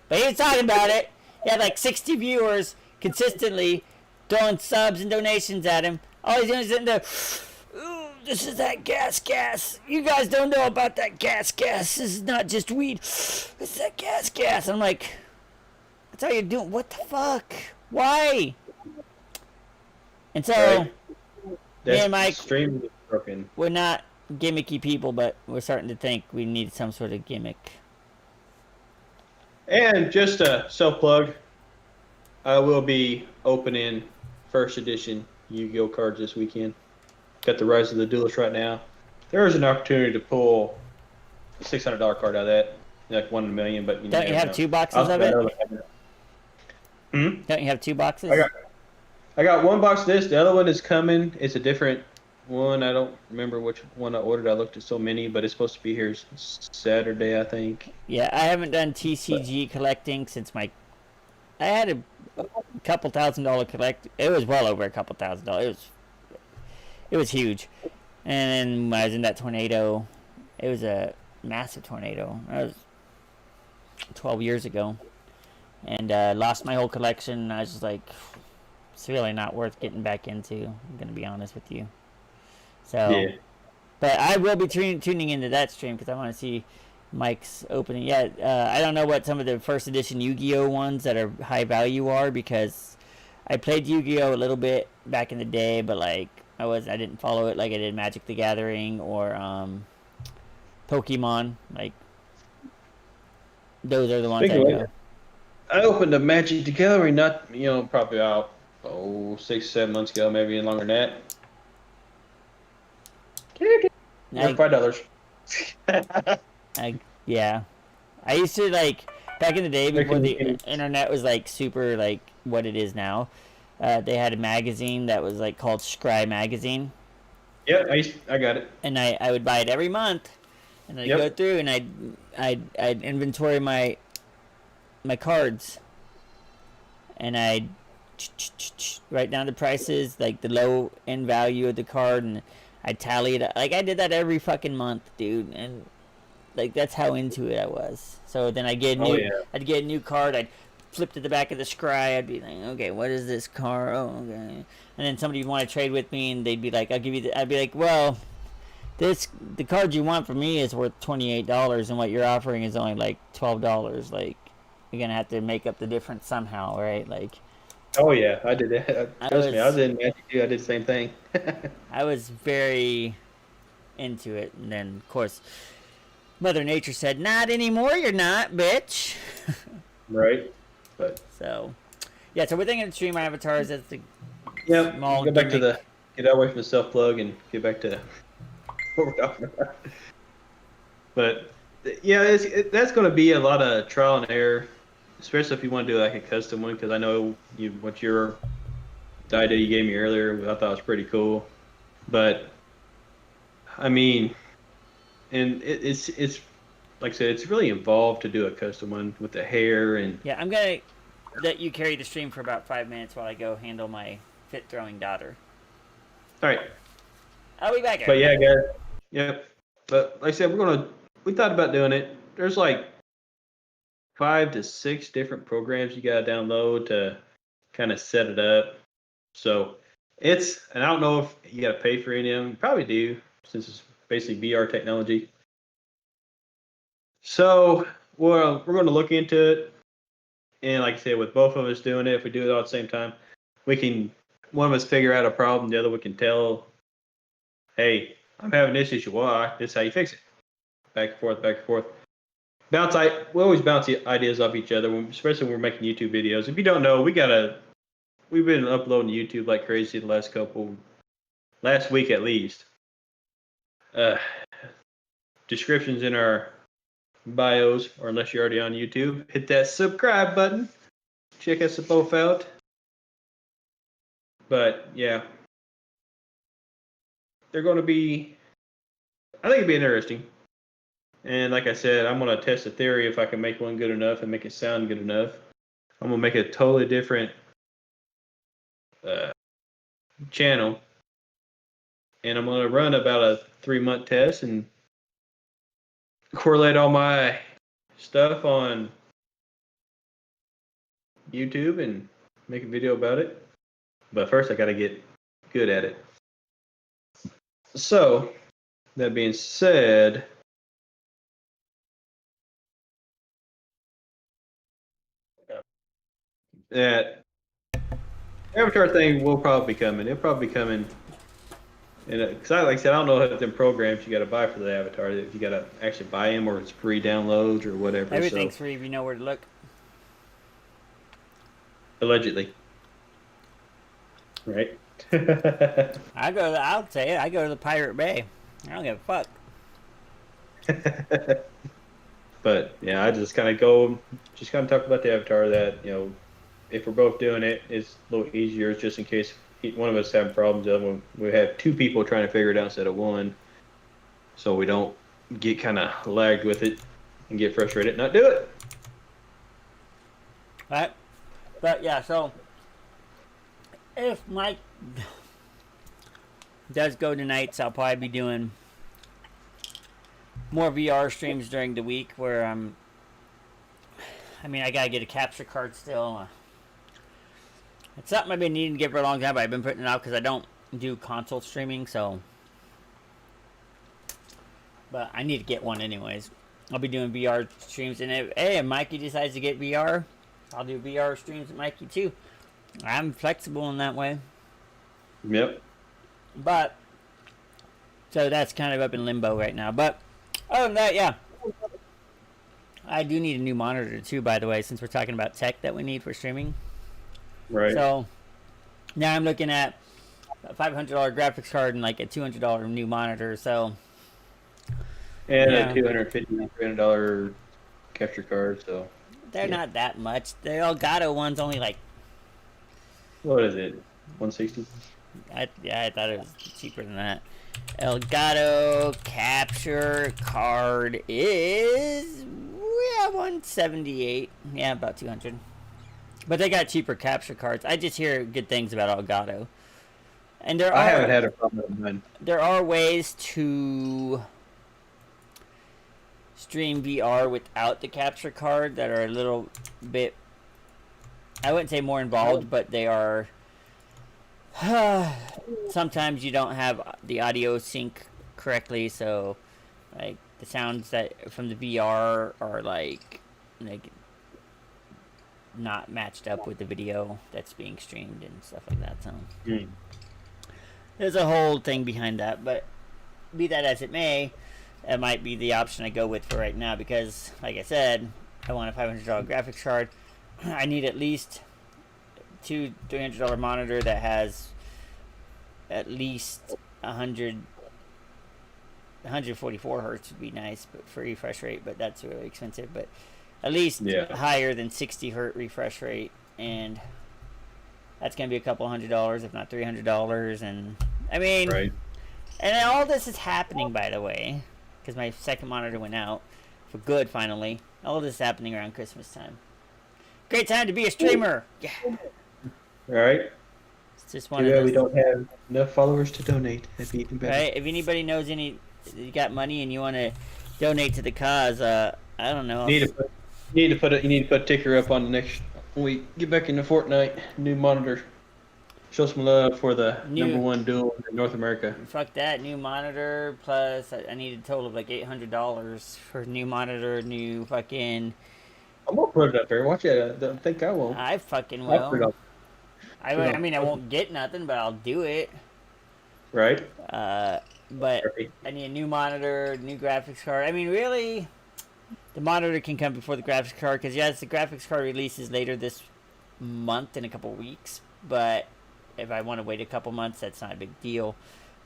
But he was talking about it. He had like 60 viewers consistently throwing subs and donations at him. All he's doing is sitting there, ooh, this is that gas. You guys don't know about that gas. This is not just weed. It's that gas. I'm like, that's all you're doing. What the fuck? Why? And so, me and Mike, we're not gimmicky people, but we're starting to think we need some sort of gimmick. And just a self-plug, I will be opening first edition Yu-Gi-Oh cards this weekend. Got the Rise of the Duelist right now. There is an opportunity to pull a $600 card out of that, like 1 in a million. But don't you have 2 boxes of it? Don't you have 2 boxes? I got 1 box of this. The other one is coming. It's a different one. I don't remember which one I ordered. I looked at so many, but it's supposed to be here Saturday, I think. Yeah, I haven't done TCG collecting since I had a couple $1,000 collect. It was well over a couple $1,000. It was huge. And then when I was in that tornado, it was a massive tornado. That was 12 years ago. And lost my whole collection. I was just like, it's really not worth getting back into. I'm going to be honest with you. So, yeah. But I will be tuning into that stream because I want to see Mike's opening. Yeah, I don't know what some of the first edition Yu-Gi-Oh ones that are high value are because I played Yu-Gi-Oh a little bit back in the day, but like I didn't follow it like I did Magic the Gathering or Pokemon. Like those are the ones I go. I opened a Magic the Gathering probably about 6-7 months ago, maybe longer than that. $5. Yeah. I used to back in the day before the internet was super what it is now. They had a magazine that was called Scry Magazine, Yep, I got it. and I would buy it every month, and I'd go Yep. through and I'd inventory my cards, and I'd write down the prices, like the low end value of the card, and I'd tally it. Like I did that every fucking month, dude, and like that's how into it I was. So then Oh yeah. I'd get a new card. I'd flip to the back of the scry. I'd be like, okay, what is this card? Oh, okay. And then somebody would want to trade with me, and they'd be like, I'll give you. I'd be like, well, the card you want from me is worth $28, and what you're offering is only like $12. Like you're gonna have to make up the difference somehow, right? Like Oh yeah, I did that. I Trust me, I was was in Magic too. I did the same thing. I was very into it, and then of course Mother Nature said, "Not anymore. You're not, bitch." Right. But So, yeah. So we're thinking of stream avatars as the yep, small go back to gimmick. get away from the self plug and get back to what we're talking about. But yeah, that's going to be a lot of trial and error, especially if you want to do like a custom one. Because I know the idea you gave me earlier, I thought was pretty cool. But I mean, and it's like I said, it's really involved to do a custom one with the hair and. Yeah, I'm gonna let you carry the stream for about 5 minutes while I go handle my fit throwing daughter. All right, I'll be back. but yeah, guys, yep. But like I said, we thought about doing it. There's like 5 to 6 different programs you got to download to kind of set it up. So and I don't know if you got to pay for any of them. You probably do, since it's basically VR technology. So, well, we're going to look into it. And like I said, with both of us doing it, if we do it all at the same time, we can, one of us figure out a problem, the other one can tell, hey, I'm having this issue. Well, this is how you fix it. Back and forth, back and forth. We always bounce the ideas off each other, especially when we're making YouTube videos. If you don't know, we've been uploading to YouTube like crazy the last week at least. Descriptions in our bios, or unless you're already on YouTube, hit that subscribe button. Check us both out. But yeah, they're going to be. I think it'd be interesting. And like I said, I'm going to test the theory if I can make one good enough and make it sound good enough. I'm going to make a totally different channel, and I'm going to run about a 3-month test and correlate all my stuff on YouTube and make a video about it. But first, I got to get good at it. So, that being said, that Avatar thing will probably be coming. It'll probably be coming. And because like I said, I don't know if them programs you got to buy for the Avatar. If you got to actually buy them, or it's free downloads or whatever. Everything's free if you know where to look. Allegedly, right? I'll say it. I go to the Pirate Bay. I don't give a fuck. But yeah, I just kind of talk about the Avatar. That if we're both doing it, it's a little easier. Just in case one of us having problems, the other one, we have 2 people trying to figure it out instead of 1, so we don't get kind of lagged with it and get frustrated and not do it. Right? But yeah, so if Mike does go tonight, so I'll probably be doing more VR streams during the week where I gotta get a capture card still. It's something I've been needing to get for a long time, but I've been putting it out because I don't do console streaming, so. But I need to get one anyways. I'll be doing VR streams, and if Mikey decides to get VR, I'll do VR streams with Mikey too. I'm flexible in that way. Yep. But, so that's kind of up in limbo right now. But, other than that, yeah. I do need a new monitor too, by the way, since we're talking about tech that we need for streaming. Right. So, now I'm looking at a $500 graphics card and like a $200 new monitor, so. And yeah. a $250, $300 capture card, so. They're not that much. The Elgato one's only like. What is it? 160? I thought it was cheaper than that. Elgato capture card is 178. Yeah, about 200. But they got cheaper capture cards. I just hear good things about Elgato. And I haven't had a problem with mine. there are ways to stream VR without the capture card that are a little bit, I wouldn't say more involved, but they are. Sometimes you don't have the audio sync correctly, so like the sounds that from the VR are like not matched up with the video that's being streamed and stuff like that. So there's a whole thing behind that, but be that as it may, that might be the option I go with for right now because, like I said, I want a $500 graphics card. I need at least two $300 monitor that has at least 144 hertz would be nice, but for refresh rate, but that's really expensive. But at least higher than 60 hertz refresh rate, and that's gonna be a couple $100, if not $300. And I mean, right. And all this is happening, by the way, because my second monitor went out for good finally. All this is happening around Christmas time. Great time to be a streamer. Yeah. All right. It's just one of those. We don't have enough followers to donate. That'd be even better. Right. If anybody knows you got money and you want to donate to the cause, I don't know. You need to put a ticker up on the next when we get back into Fortnite. New monitor. Show some love for the #1 duel in North America. Fuck that. New monitor plus I need a total of like $800 for new monitor, new fucking. I'm gonna put it up there. Watch it. I think I won't. I fucking will. I mean, I won't get nothing, but I'll do it. Right. But I need a new monitor, new graphics card. I mean, really, the monitor can come before the graphics card because yes, the graphics card releases later this month in a couple weeks. But if I want to wait a couple months, that's not a big deal.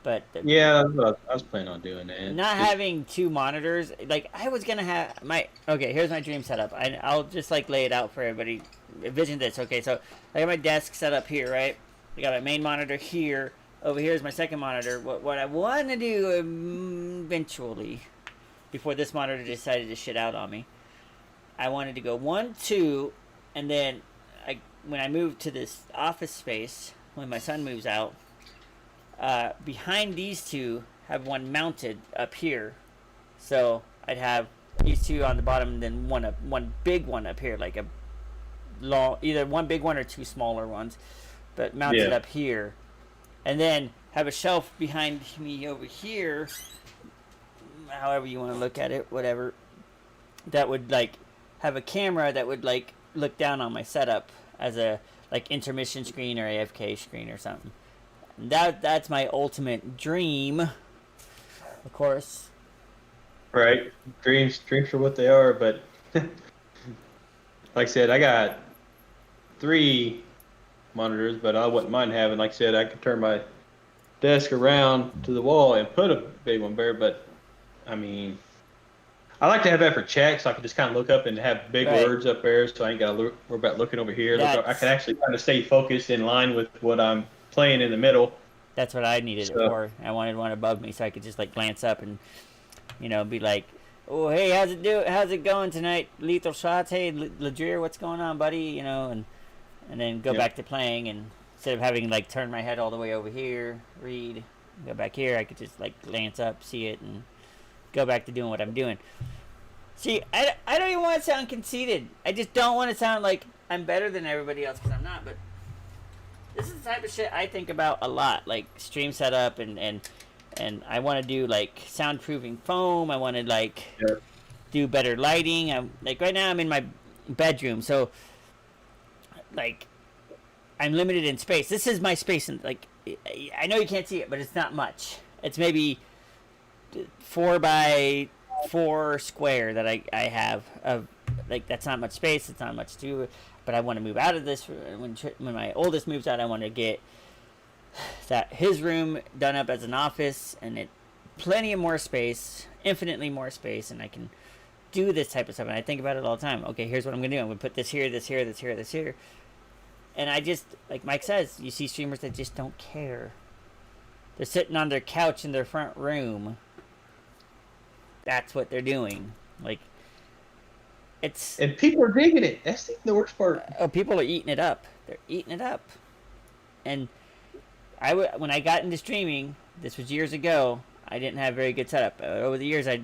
But yeah, I was planning on doing that. Not having two monitors, like I was gonna have okay. Here's my dream setup. I'll just like lay it out for everybody. Envision this. Okay, so I got my desk set up here, right? I got my main monitor here. Over here is my second monitor. What I want to do eventually, before this monitor decided to shit out on me, I wanted to go 1, 2, and then when I move to this office space, when my son moves out, behind these two, have one mounted up here. So I'd have these two on the bottom, and then one big one up here, like a long, either one big one or two smaller ones, but mounted up here. And then have a shelf behind me over here, however you want to look at it, whatever, that would like have a camera that would like look down on my setup as a like intermission screen or AFK screen or something. That's my ultimate dream, of course. Right. Dreams are what they are, but like I said, I got 3 monitors, but I wouldn't mind having, like I said, I could turn my desk around to the wall and put a big one there, but I mean, I like to have that for chat, so I can just kind of look up and have big words up there, so I ain't got to worry about looking over here. I can actually kind of stay focused in line with what I'm playing in the middle. That's what I needed it for. I wanted one above me so I could just like glance up and, be like, oh, hey, how's it going tonight? Lethal Shots. Hey, Ladrier, what's going on, buddy? And then go back to playing, and instead of having like turn my head all the way over here, read, go back here, I could just like glance up, see it, and go back to doing what I'm doing. See, I don't even want to sound conceited. I just don't want to sound like I'm better than everybody else, because I'm not. But this is the type of shit I think about a lot, like stream setup, and I want to do like soundproofing foam. I want to like do better lighting. I'm like right now I'm in my bedroom, so like I'm limited in space. This is my space, and like I know you can't see it, but it's not much. It's maybe 4 by 4 square that I have of like that's not much space. It's not much to do, but I want to move out of this. When my oldest moves out, I want to get his room done up as an office, and it plenty of more space, infinitely more space, and I can do this type of stuff. And I think about it all the time. Okay, here's what I'm gonna do. I'm gonna put this here, this here, this here, this here. And I just, like Mike says, you see streamers that just don't care. They're sitting on their couch in their front room. That's what they're doing. Like, it's And people are digging it. That's the worst part. people are eating it up. They're eating it up. And when I got into streaming, this was years ago. I didn't have very good setup. Over the years, I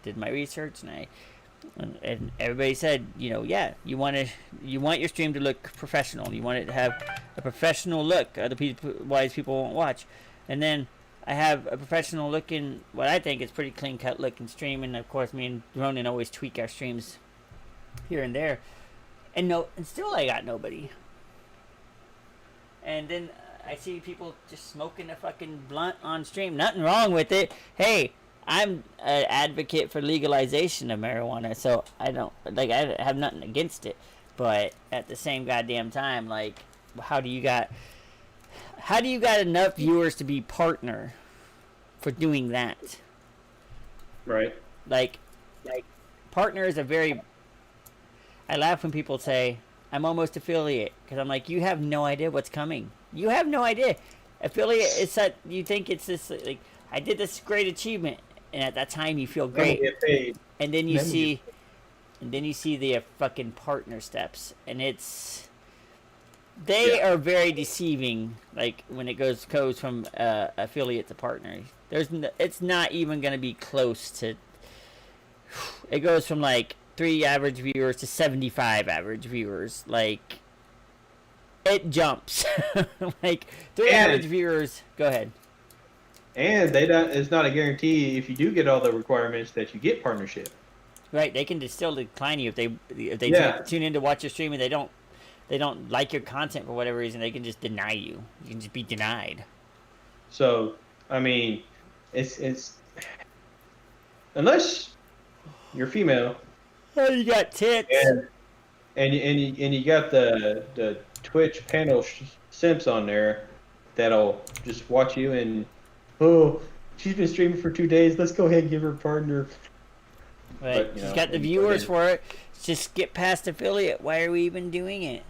did my research and everybody said, yeah, you want your stream to look professional. You want it to have a professional look. Otherwise, people won't watch. And then I have a professional looking, what I think is pretty clean cut looking stream. And of course, me and Ronan always tweak our streams here and there. And still I got nobody. And then I see people just smoking a fucking blunt on stream. Nothing wrong with it. Hey, I'm an advocate for legalization of marijuana, so I have nothing against it. But at the same goddamn time, like, how do you got enough viewers to be partner for doing that? Right. Like partner is a very. I laugh when people say I'm almost affiliate, because I'm like, you have no idea what's coming. You have no idea. Affiliate is that you think it's this, like, I did this great achievement, and at that time you feel great, and then you see the fucking partner steps, and they are very deceiving. Like, when it goes from affiliate to partner, it's not even going to be close to. It goes from like 3 average viewers to 75 average viewers. Like, it jumps. Like, 3 average viewers. Go ahead. And it's not a guarantee if you do get all the requirements that you get partnership. Right, they can still decline you if they tune in to watch your stream and they don't like your content for whatever reason. They can just deny you. You can just be denied. So, I mean, it's unless you're female. Oh, you got tits. And you got the Twitch panel simps on there that'll just watch you and, oh, she's been streaming for 2 days. Let's go ahead and give her a partner. Right. But, she's got the viewers for it. Just get past affiliate. Why are we even doing it?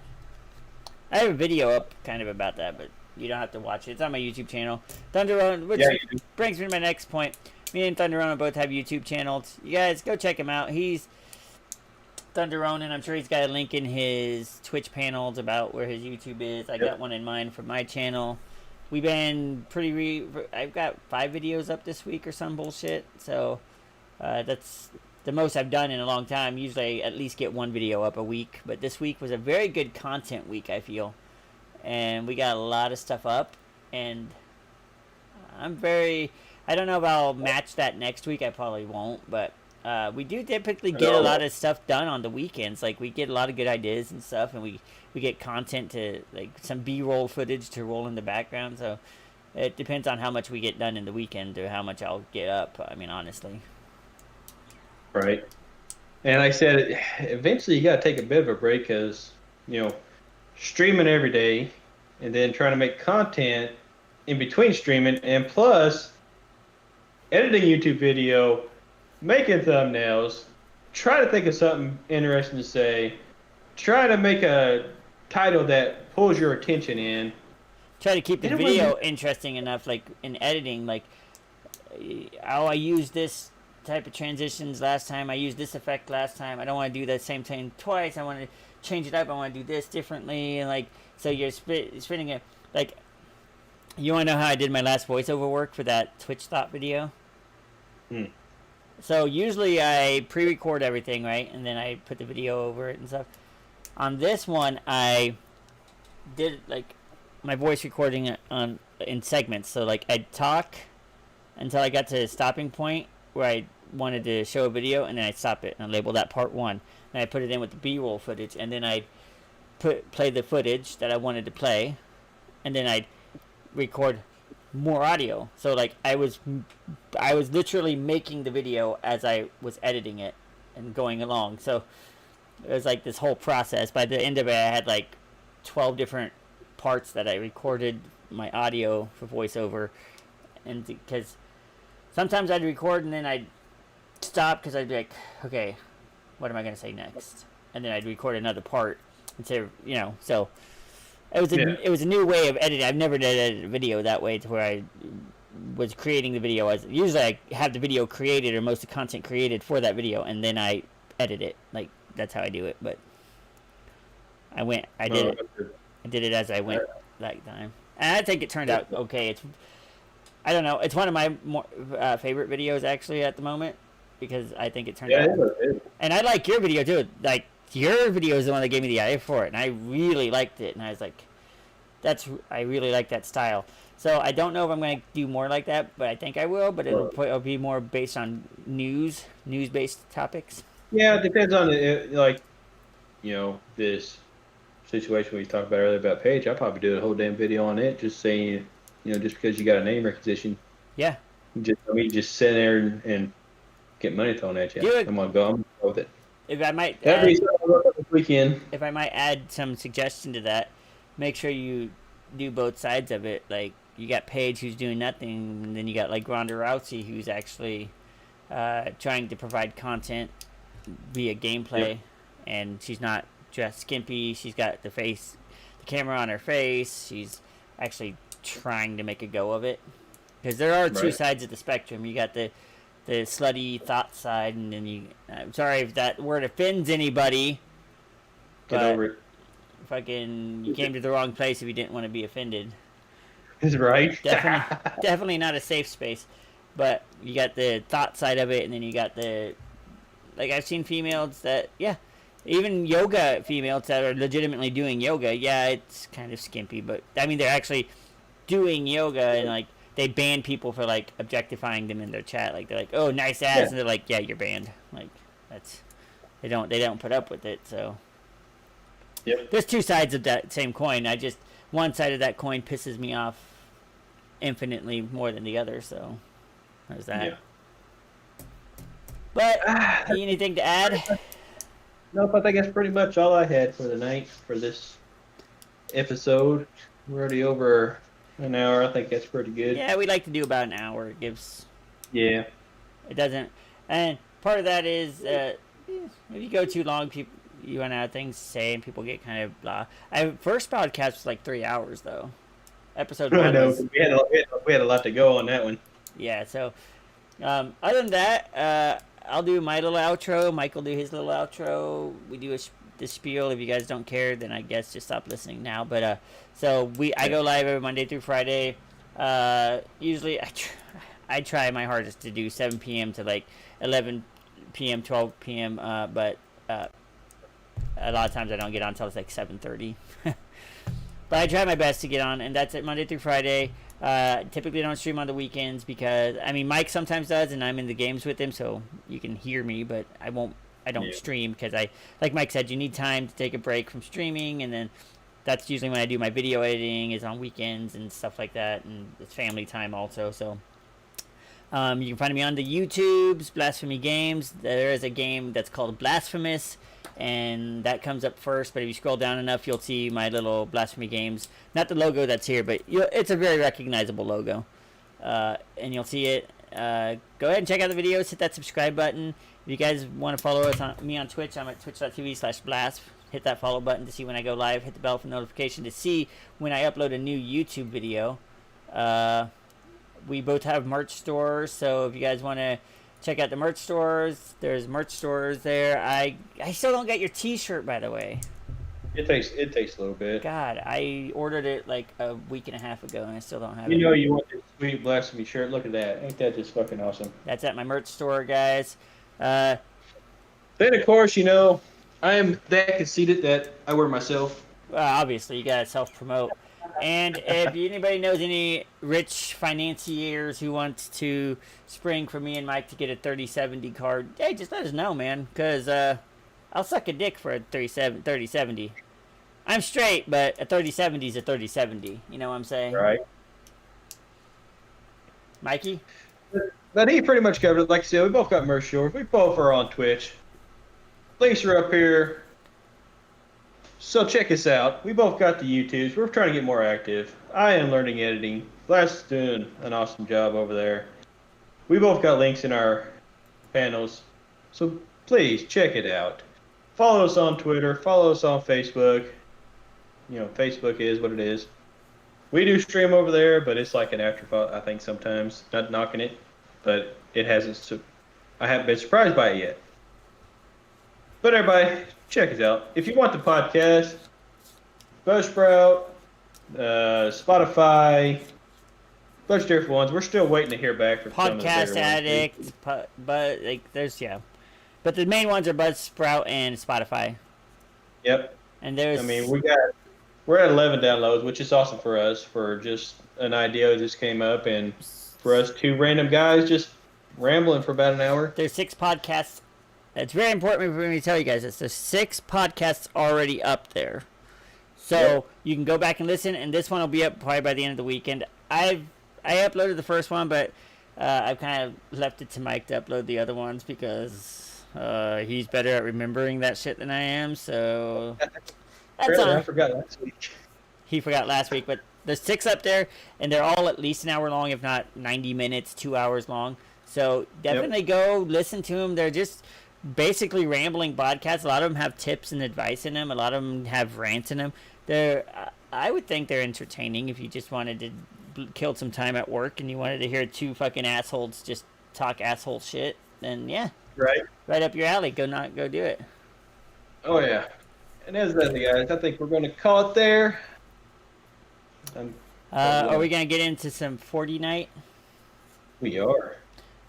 I have a video up kind of about that, but you don't have to watch it. It's on my YouTube channel. Thunderone, which brings me to my next point. Me and Thunderone both have YouTube channels. You guys, go check him out. He's Thunderone, and I'm sure he's got a link in his Twitch panels about where his YouTube is. I got one in mind for my channel. We've been I've got 5 videos up this week or some bullshit. So that's the most I've done in a long time. Usually I at least get 1 video up a week. But this week was a very good content week, I feel. And we got a lot of stuff up. And I don't know if I'll match that next week. I probably won't. But we do typically get a lot of stuff done on the weekends. Like, we get a lot of good ideas and stuff. And we get content to, like, some B-roll footage to roll in the background. So it depends on how much we get done in the weekend or how much I'll get up. I mean, honestly. Right. And like I said, eventually you got to take a bit of a break because, streaming every day and then trying to make content in between streaming and plus editing YouTube video, making thumbnails, try to think of something interesting to say, try to make a title that pulls your attention in. Try to keep the video interesting enough, like in editing, like, I used this type of transitions last time, I used this effect last time, I don't want to do that same thing twice, I want to change it up, I want to do this differently, and like, so you're spinning it. Like, you want to know how I did my last voiceover work for that Twitch thought video? So usually I pre-record everything, right, and then I put the video over it and stuff. On this one, I did like my voice recording in segments. So like, I'd talk until I got to a stopping point where I wanted to show a video, and then I'd stop it and I label that part 1, and I put it in with the B-roll footage, and then I'd play the footage that I wanted to play, and then I'd record more audio. So like, I was literally making the video as I was editing it and going along. So it was like this whole process. By the end of it, I had like 12 different parts that I recorded my audio for voiceover, and because sometimes I'd record and then I'd stop because I'd be like, okay, what am I going to say next? And then I'd record another part instead of, so it was a new way of editing. I've never edited a video that way to where I was creating the video. As usually I have the video created or most of the content created for that video, and then I edit it. Like that's how I do it. But I did it as I went that time, and I think it turned out okay. I don't know. It's one of my more favorite videos actually at the moment because I think it turned out. And I like your video too. Like your video is the one that gave me the idea for it, and I really liked it. And I was like, I really like that style. So I don't know if I'm going to do more like that, but I think I will. But it'll be more based on news-based topics. Yeah, it depends on like, this situation we talked about earlier about Paige. I'll probably do a whole damn video on it, just saying, just because you got a name recognition. Yeah. Just sit there and get money thrown at you. I'm gonna go with it. If I might, this weekend. If I might add some suggestion to that, make sure you do both sides of it. Like you got Paige who's doing nothing, and then you got like Ronda Rousey who's actually trying to provide content via gameplay, and she's not just skimpy. She's got the camera on her face. She's actually trying to make a go of it. Because there are two sides of the spectrum. You got the slutty thought side, and then I'm sorry if that word offends anybody. Get over it. Fucking, you came to the wrong place if you didn't want to be offended. Is right. Definitely not a safe space. But you got the thought side of it, and then you got like I've seen females that, even yoga females that are legitimately doing yoga. Yeah, it's kind of skimpy, but I mean they're actually doing yoga, and like they ban people for like objectifying them in their chat. Like they're like, "Oh, nice ass," and they're like, "Yeah, you're banned." Like they don't put up with it. So there's two sides of that same coin. One side of that coin pisses me off infinitely more than the other. So there's that. Yeah. But anything to add? Nope, I think that's pretty much all I had for the night for this episode. We're already over an hour. I think that's pretty good. Yeah, we like to do about an hour. It gives. Yeah. It doesn't, and part of that is if you go too long, you run out of things to say, and people get kind of blah. First podcast was like 3 hours though. Episode 1 was, we had a lot to go on that one. Yeah. So, other than that, I'll do my little outro. Mike will do his little outro. We do the spiel. If you guys don't care, then I guess just stop listening now. But I go live every Monday through Friday. Usually I try my hardest to do 7 p.m. to like 11 p.m., 12 p.m. But a lot of times I don't get on until it's like 7:30. But I try my best to get on, and that's it Monday through Friday. Typically don't stream on the weekends because Mike sometimes does, and I'm in the games with him, so you can hear me, but I don't stream because like Mike said, you need time to take a break from streaming, and then that's usually when I do my video editing is on weekends and stuff like that, and it's family time also. So you can find me on the YouTubes, Blasphemy Games. There is a game that's called Blasphemous, and that comes up first, but if you scroll down enough, you'll see my little Blasphemy Games. Not the logo that's here, but it's a very recognizable logo. And you'll see it. Go ahead and check out the videos. Hit that subscribe button. If you guys want to follow me on Twitch, I'm at twitch.tv/blast. Hit that follow button to see when I go live. Hit the bell for notification to see when I upload a new YouTube video. We both have merch stores, so if you guys want to check out the merch stores, there's merch stores there. I still don't get your t-shirt, by the way. It takes a little bit. God, I ordered it like a week and a half ago, and I still don't have it. You want this sweet Blasphemy shirt. Look at that. Ain't that just fucking awesome? That's at my merch store, guys. Then, of course, I am that conceited that I wear myself. Well, obviously, you gotta self-promote. And if anybody knows any rich financiers who want to spring for me and Mike to get a 3070 card, hey, just let us know, man, because I'll suck a dick for a 3070. I'm straight, but a 3070 is a 3070. You know what I'm saying? Right. Mikey? But he pretty much covered it. Like I said, we both got merch stores. We both are on Twitch. Links are up here. So check us out. We both got the YouTubes. We're trying to get more active. I am learning editing. Blast is doing an awesome job over there. We both got links in our panels. So please check it out. Follow us on Twitter. Follow us on Facebook. Facebook is what it is. We do stream over there, but it's like an afterthought. I think sometimes not knocking it, but it hasn't. I haven't been surprised by it yet. But everybody, check us out. If you want the podcast, Buzzsprout, Spotify, bunch of different ones. We're still waiting to hear back from some of the Podcast bigger ones. Addict, but like there's but the main ones are Buzzsprout and Spotify. Yep. And I mean, there's we're at 11 downloads, which is awesome for us for just an idea that just came up, and for us two random guys just rambling for about an hour. there's 6 podcasts. It's very important for me to tell you guys this. There's 6 podcasts already up there. So Yep. you can go back and listen, and this one will be up probably by the end of the weekend. I uploaded the first one, but I've kind of left it to Mike to upload the other ones because he's better at remembering that shit than I am. So that's Apparently, I on. forgot last week. He forgot last week, but there's 6 up there, and they're all at least an hour long, if not 90 minutes, 2 hours long. So definitely go listen to them. They're just basically rambling podcasts. A lot of them have tips and advice in them. A lot of them have rants in them. I would think they're entertaining if you just wanted to kill some time at work and you wanted to hear 2 fucking assholes just talk asshole shit. Then yeah, Right. right up your alley. Go do it. Oh yeah. And as that, guys, I think we're going to call it there. Are we gonna get into some Fortnite? We are.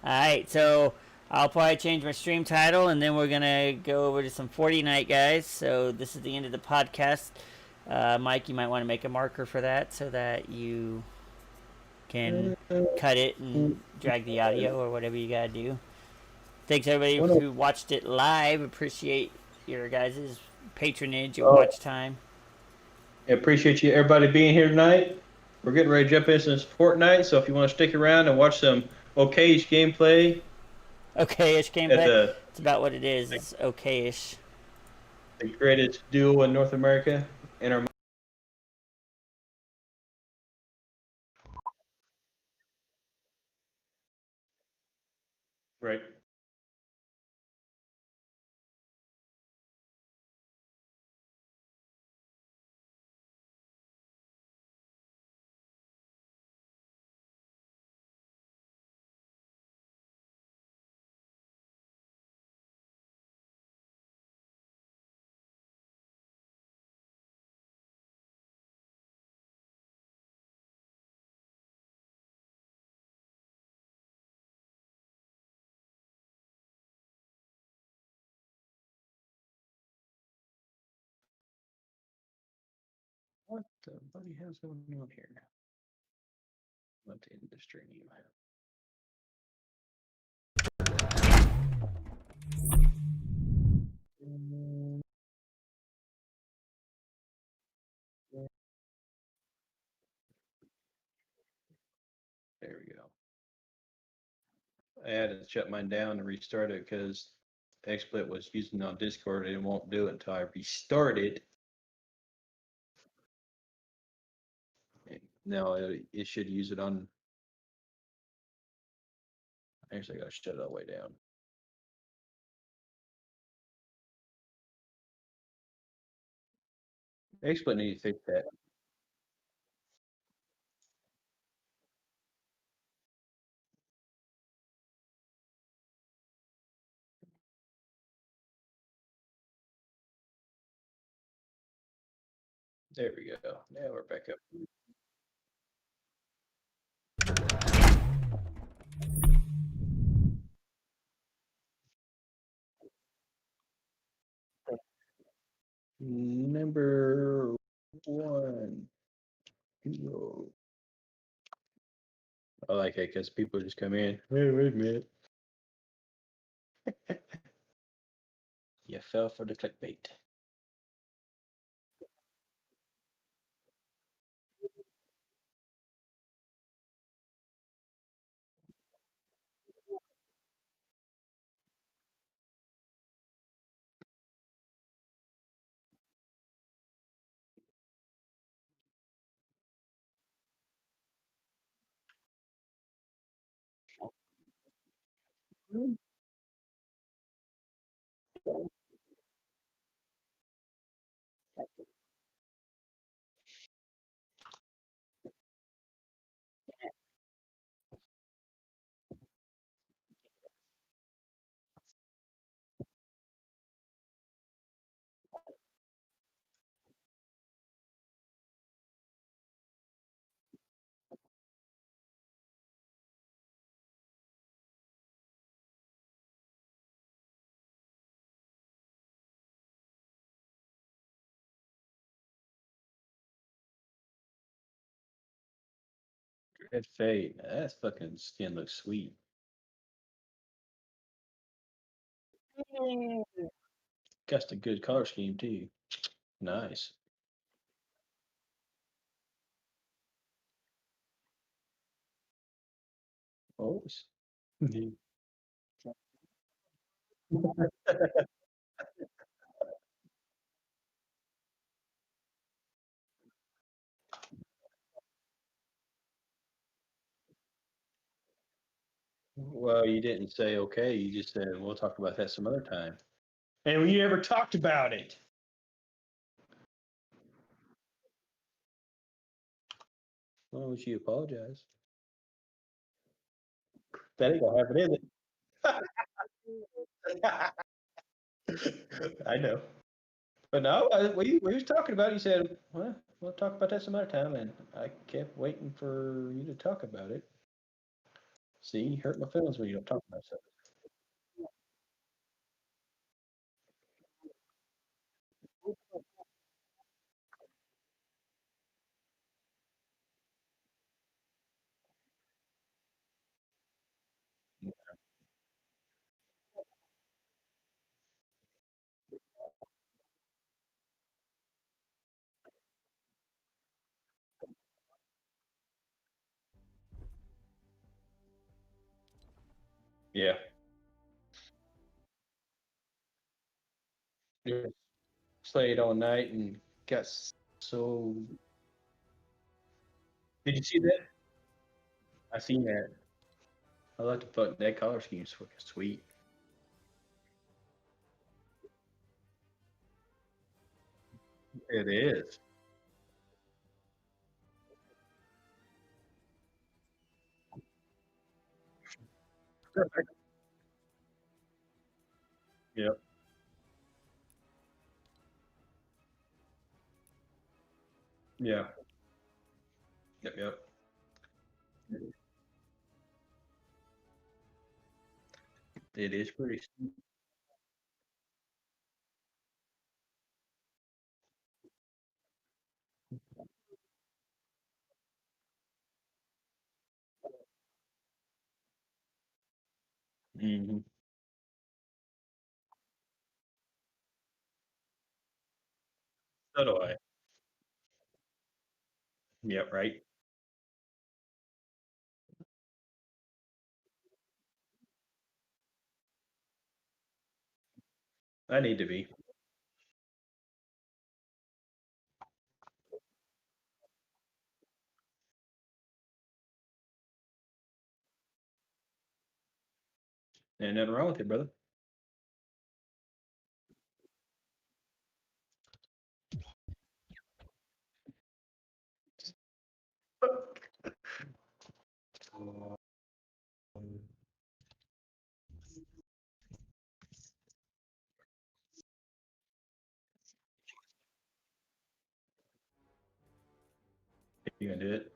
Alright, so I'll probably change my stream title and then we're gonna go over to some Fortnite, guys. So this is the end of the podcast. Mike, you might want to make a marker for that so that you can cut it and drag the audio or whatever you gotta do. Thanks everybody who watched it live. Appreciate your guys' patronage and watch time. I appreciate you, everybody, being here tonight. We're getting ready to jump into some Fortnite, so if you want to stick around and watch some okay-ish gameplay. Okay-ish gameplay? It's about what it is. It's okay-ish. The greatest duo in North America. In our right. What the bloody hell's going on here? Let's end the stream. There we go. I had to shut mine down and restart it because XSplit was using on Discord and it won't do it until I restart it. No, it should use it on. Actually, I gotta shut it all the way down. XSplit needs to fix that. There we go. Now we're back up. Number 1. I like it because people just come in. Hey, wait a minute. You fell for the clickbait. Red Fate. That fucking skin looks sweet. Got a good color scheme too. Nice. Always. Well, you didn't say okay. You just said we'll talk about that some other time. And we never talked about it. Why don't you apologize? That ain't gonna happen, is it? I know. But no, we was talking about it. You said, well, we'll talk about that some other time. And I kept waiting for you to talk about it. See, you hurt my feelings when you don't talk about stuff. Yeah. Yeah. Played all night and got so. Did you see that? I seen that. I like the fuck that color scheme is fucking sweet. It is. Yep. Yeah. Yep. Yep. It is pretty. Mm-hmm. So do I. Yep. Right. I need to be. And nothing wrong with it, brother. You gonna do it?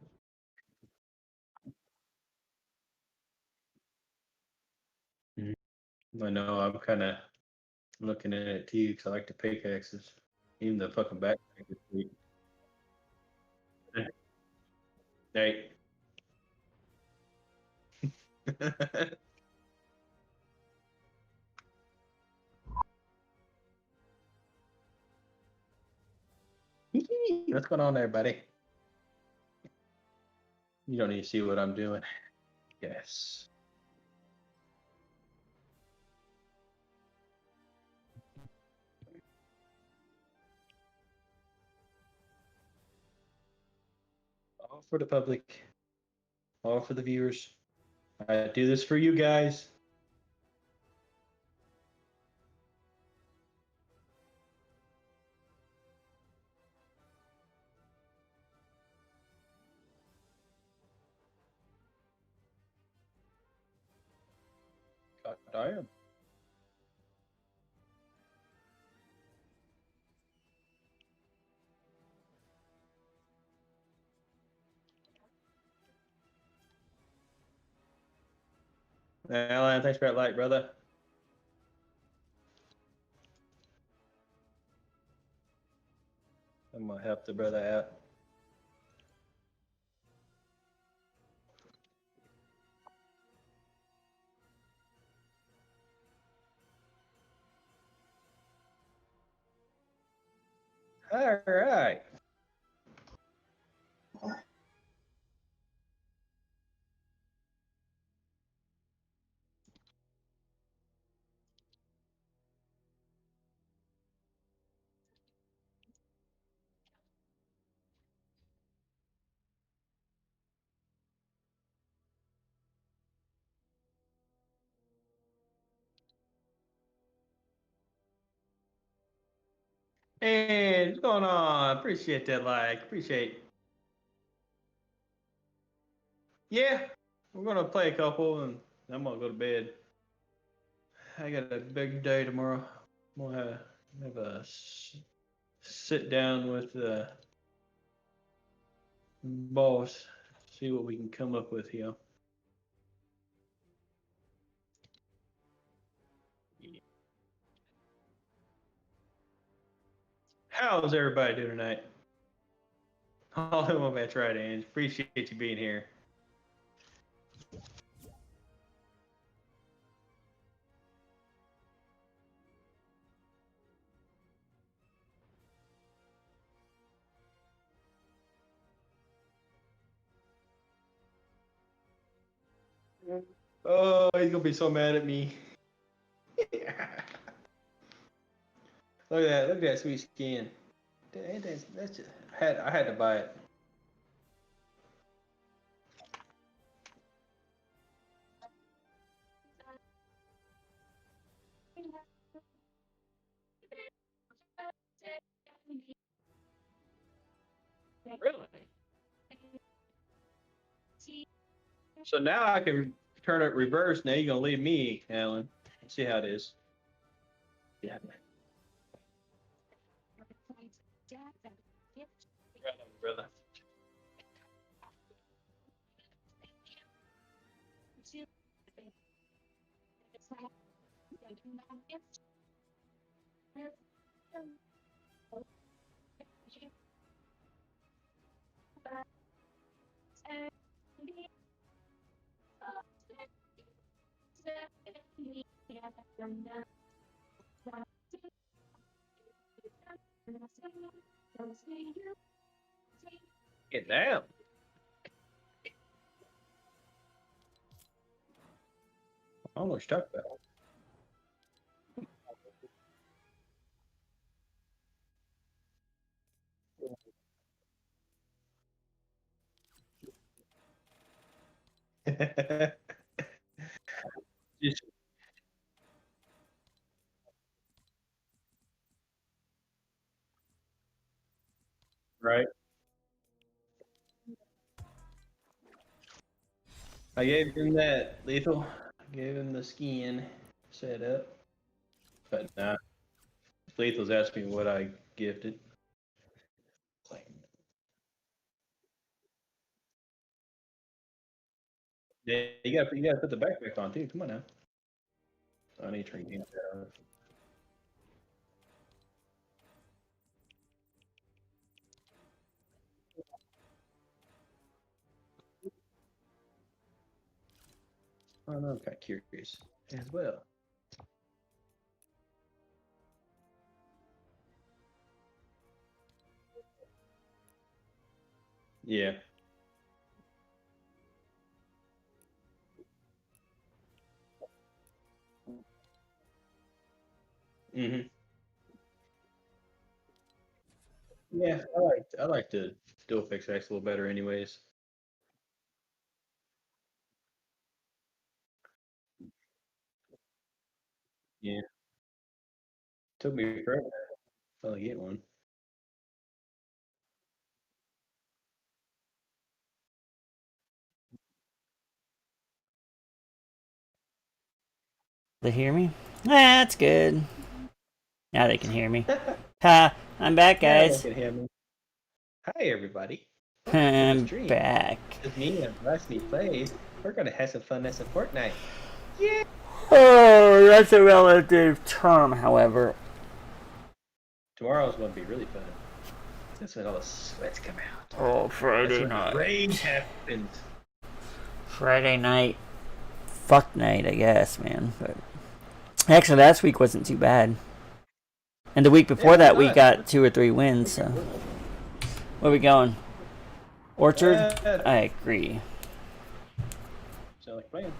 I know. I'm kind of looking at it too because I like the pickaxes. Even the fucking backpack is sweet. Hey. What's going on there, buddy? You don't need to see what I'm doing. Yes. All for the public, all for the viewers. I do this for you guys. God damn. Alan, thanks for that light, brother. I'm gonna help the brother out. All right. Hey, what's going on? Appreciate that like. Appreciate. Yeah, we're gonna play a couple, and I'm gonna go to bed. I got a big day tomorrow. I'm gonna have a sit down with the boss, see what we can come up with here. How's everybody doing tonight? All in one match, right, Ange. Appreciate you being here. Oh, he's gonna be so mad at me. Look at that! Look at that sweet skin. That's just, I had to buy it. Really? So now I can turn it reverse. Now you're gonna leave me, Alan. Let's see how it is. Yeah. Brother. Get down. I don't know what you're talking about. Just right. I gave him that lethal. I gave him the skin set up. But nah, lethal's asked me what I gifted. Yeah, you gotta put the backpack on too. Come on now. I need to train you. I don't know, I'm kind of curious as well. Yeah. Mm-hmm. Yeah, I like the dual fix X a little better, anyways. Yeah. Took me forever to finally get one. They hear me? That's good. Now they can hear me. Ha! I'm back, Yeah, they guys. can hear me. Hi, everybody. I'm stream. back. It's me and Rusty Plays. We're gonna have some fun at some Fortnite. Yeah. Oh, that's a relative term, however. Tomorrow's gonna be really fun. That's when all the sweats come out. Oh, Friday That's when night. the rain happens. Friday night. Fuck night, I guess, man. But actually, last week wasn't too bad. And the week before Yeah, that, why we not? got 2 or 3 wins. So where are we going? Orchard? I agree. Sound like a plan.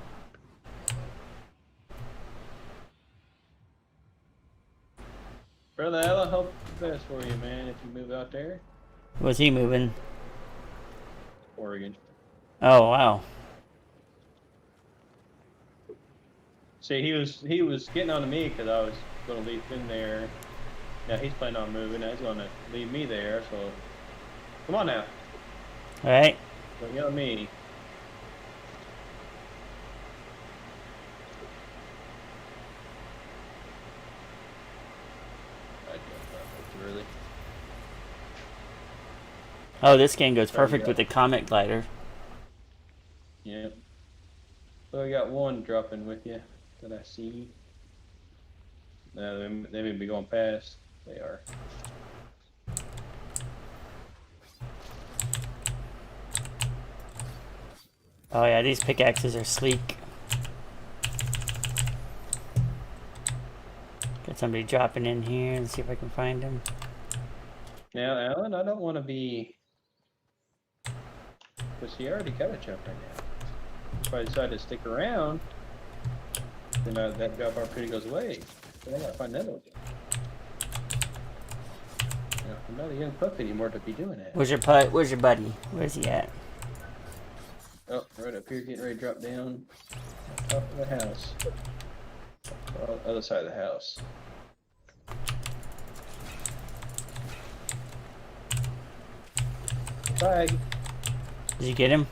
Brother Al, I hope the best for you, man, if you move out there. Was he moving? Oregon. Oh, wow. See, he was getting on to me because I was going to leave him there. Now he's planning on moving. Now he's going to leave me there. So come on now, All right. don't yell at me. I jumped out too early. Oh, this game goes Sorry, perfect yeah. with the Comet Glider. Yeah. So I got one dropping with you that I see. No, they may be going past. They are. Oh, yeah, these pickaxes are sleek. Got somebody dropping in here and see if I can find him. Now, Alan, I don't want to be. Because he already got a jump right now. If I decide to stick around, then that job opportunity goes away. Then I gotta find another one. You know, I'm not a young pup anymore to be doing that. Where's your putt? Where's your buddy? Where's he at? Oh, right up here, getting ready to drop down. Top of the house. Other side of the house. Bye. Did you get him?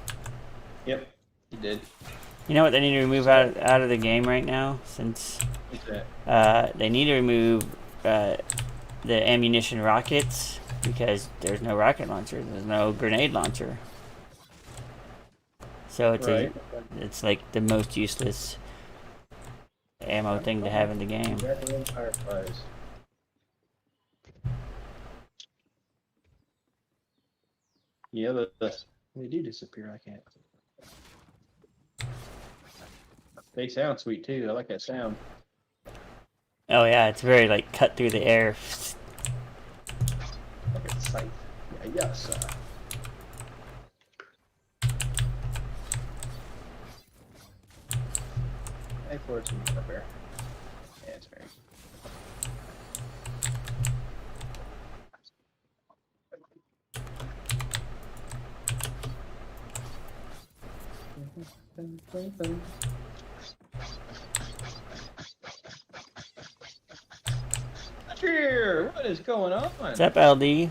Yep, he did. You know what they need to remove out of the game right now? Since What's that? they need to remove the ammunition rockets because there's no rocket launcher. There's no grenade launcher. So it's Right. it's like the most useless ammo thing to have in the game. Exactly. Fireflies. Yeah, they do disappear. I can't. They sound sweet too. I like that sound. Oh yeah, it's very like cut through the air. Like it's safe. Yeah, yes. Hey, for some up there. Yeah, it's very. Here, what is going on? What's up, LD?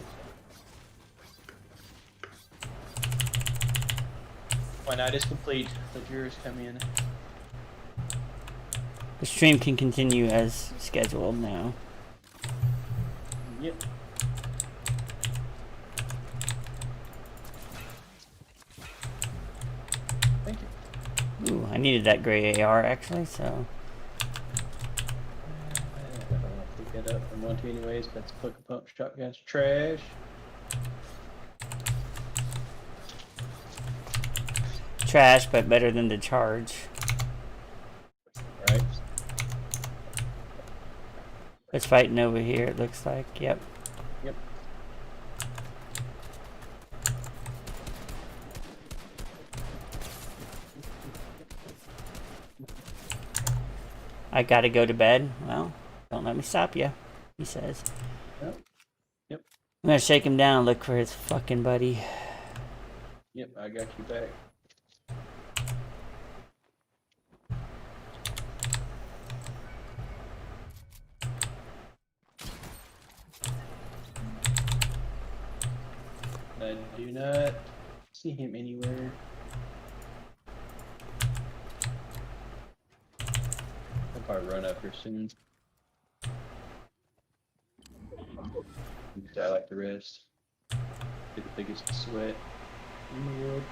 My night is complete. The viewers come in. The stream can continue as scheduled now. Yep. Thank you. Ooh, I needed that gray AR actually, so. I don't want to pick that up. I want to anyways. That's Click a Pump Shotgun's trash. Trash, but better than the charge. Right. It's fighting over here, it looks like. Yep. Yep. I gotta go to bed. Well, don't let me stop you, he says. Yep. Yep. I'm gonna shake him down and look for his fucking buddy. Yep. I got you back. I do not see him anywhere. I'll probably run up here soon. Die like the rest. Get the biggest sweat in the world.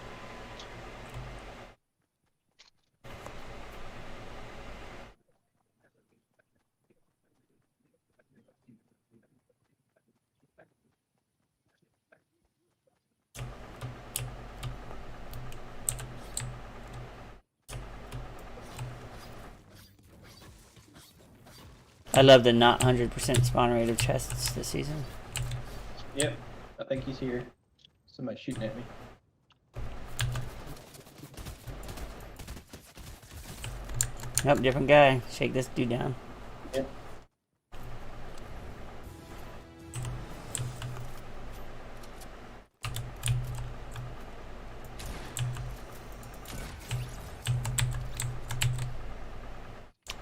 I love the not 100% spawn rate of chests this season. Yep, I think he's here. Somebody's shooting at me. Nope, different guy. Shake this dude down. Yep.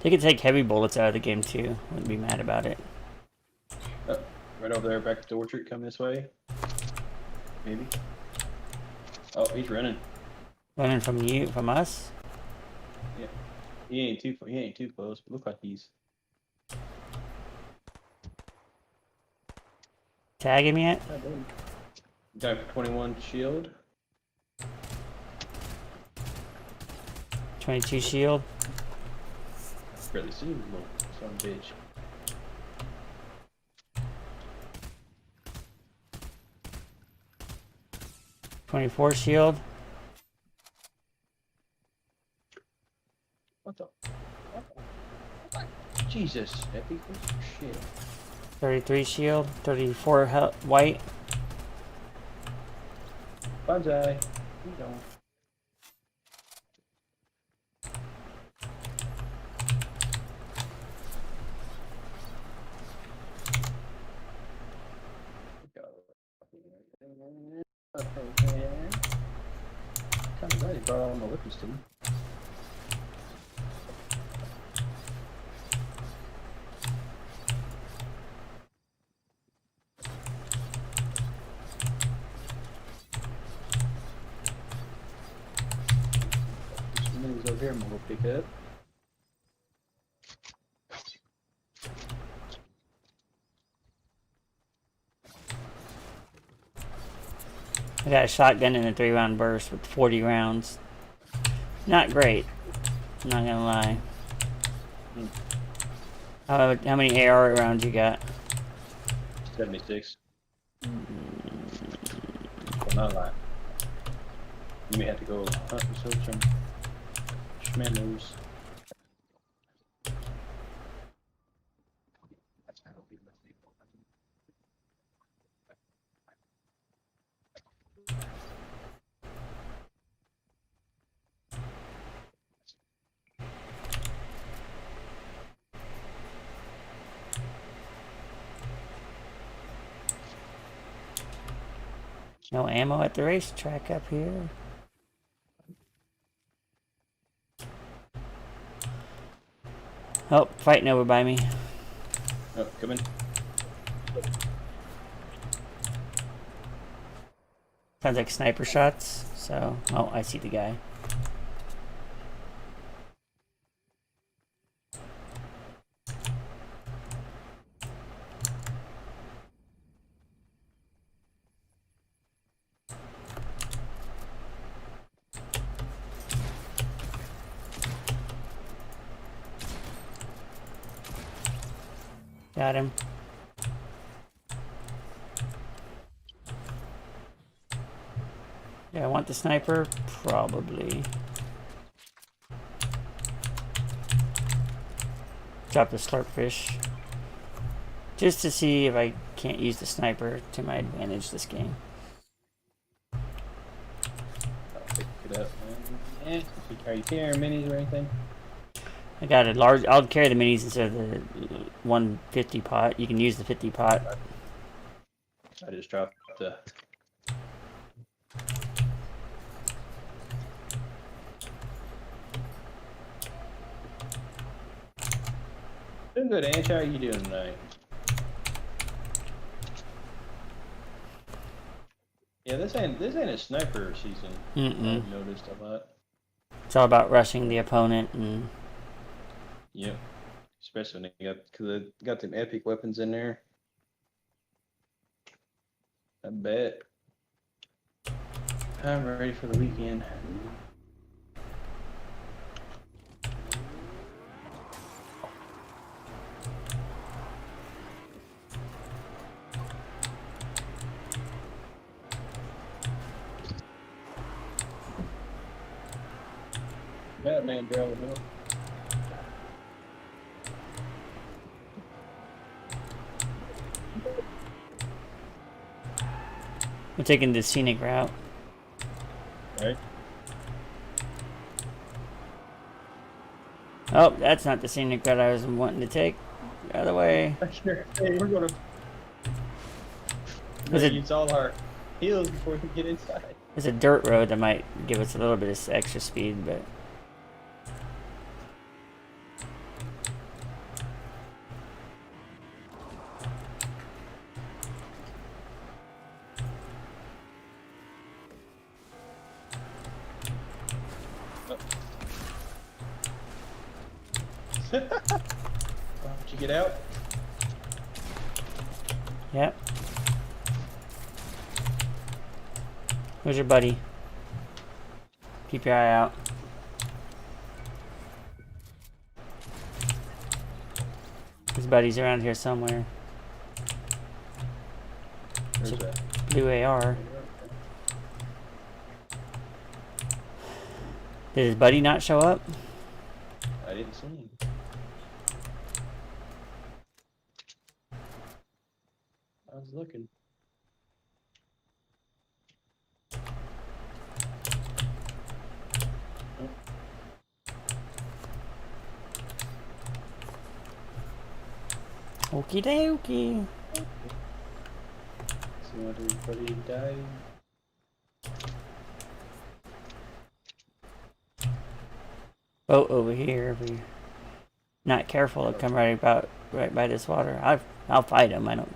They could take heavy bullets out of the game too. Wouldn't be mad about it. Oh, right over there, back to the orchard. Come this way. Maybe. Oh, he's running. Running from you, from us? Yeah. He ain't too close, but look like he's Tag him yet? guy for 21 shield. 22 shield. Barely seen him, little son of a bitch. $24 shield. What the? Jesus, epic shit. 33 shield. 34 white. Bonsai. You don't. Kind of glad he brought all my weapons to me. Some minis over here I'm gonna go pick up. I got a shotgun in a 3-round burst with 40 rounds. Not great. I'm not gonna lie. How many AR rounds you got? 76. Well, not a lot. You may have to go hunt and search them. Schmandos. No ammo at the racetrack up here. Oh, fighting over by me. Oh, come in. Sounds like sniper shots. So, oh, I see the guy. Got him. Yeah, I want the sniper? Probably. Drop the slurpfish. Just to see if I can't use the sniper to my advantage this game. I'll pick it up. Yeah, are you carrying minis or anything? I got a large. I'll carry the minis instead of the 150 pot. You can use the 50 pot. I just dropped the. Doing good, Anch. How are you doing tonight? Yeah, this ain't a sniper season. I've noticed a lot. It's all about rushing the opponent and. Yep. Especially when they got them epic weapons in there. I bet. I'm ready for the weekend. Batman drove the hill. We're taking the scenic route. Right. Oh, that's not the scenic route I was wanting to take. The other way. Sure. Hey, we're gonna use all our heals before we get inside. There's a dirt road that might give us a little bit of extra speed, but... Why don't you get out? Yep. Where's your buddy? Keep your eye out. His buddy's around here somewhere. Where's that? Blue AR. Did his buddy not show up? I didn't see him. I was looking. Okie dokie. See what everybody died. Boat over here. If we're not careful, it'll come right by this water. I'll fight him. I don't.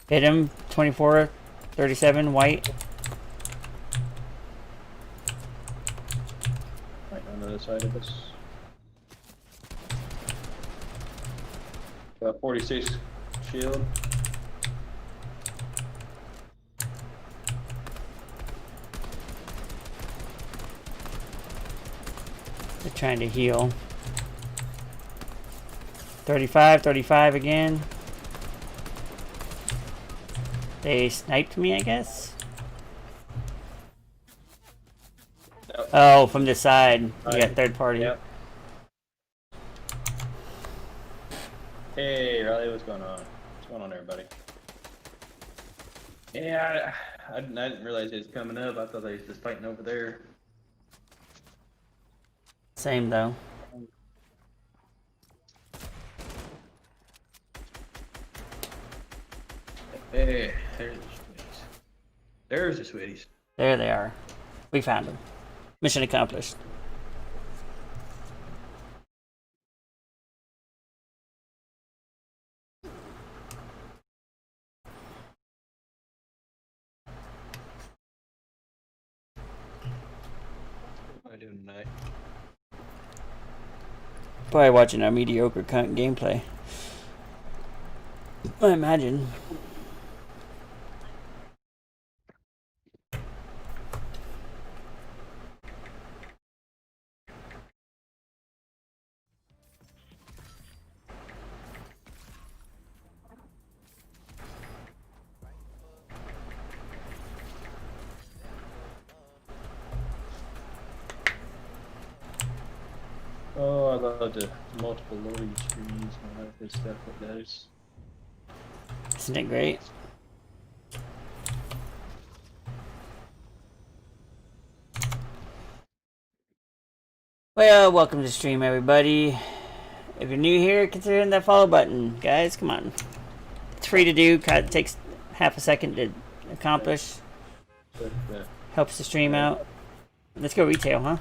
Hit him. 24, 37, white. Right on the other side of us. Got 46 shield. They're trying to heal. 35, 35 again. They sniped me, I guess. Nope. Oh, from the side. You got third party. Yep. Hey, Riley, what's going on? What's going on, everybody? Yeah, I didn't realize it was coming up. I thought they was just fighting over there. Same though. Hey, there's the sweeties. There's the sweeties. There they are. We found them. Mission accomplished. What am I doing tonight? Probably watching our mediocre cunt gameplay. I imagine. Oh, I love the multiple loading screens and all that good stuff it does. Isn't it great? Well, welcome to the stream, everybody. If you're new here, consider hitting that follow button. Guys, come on. It's free to do. It takes half a second to accomplish. But, Helps the stream out. Let's go retail, huh?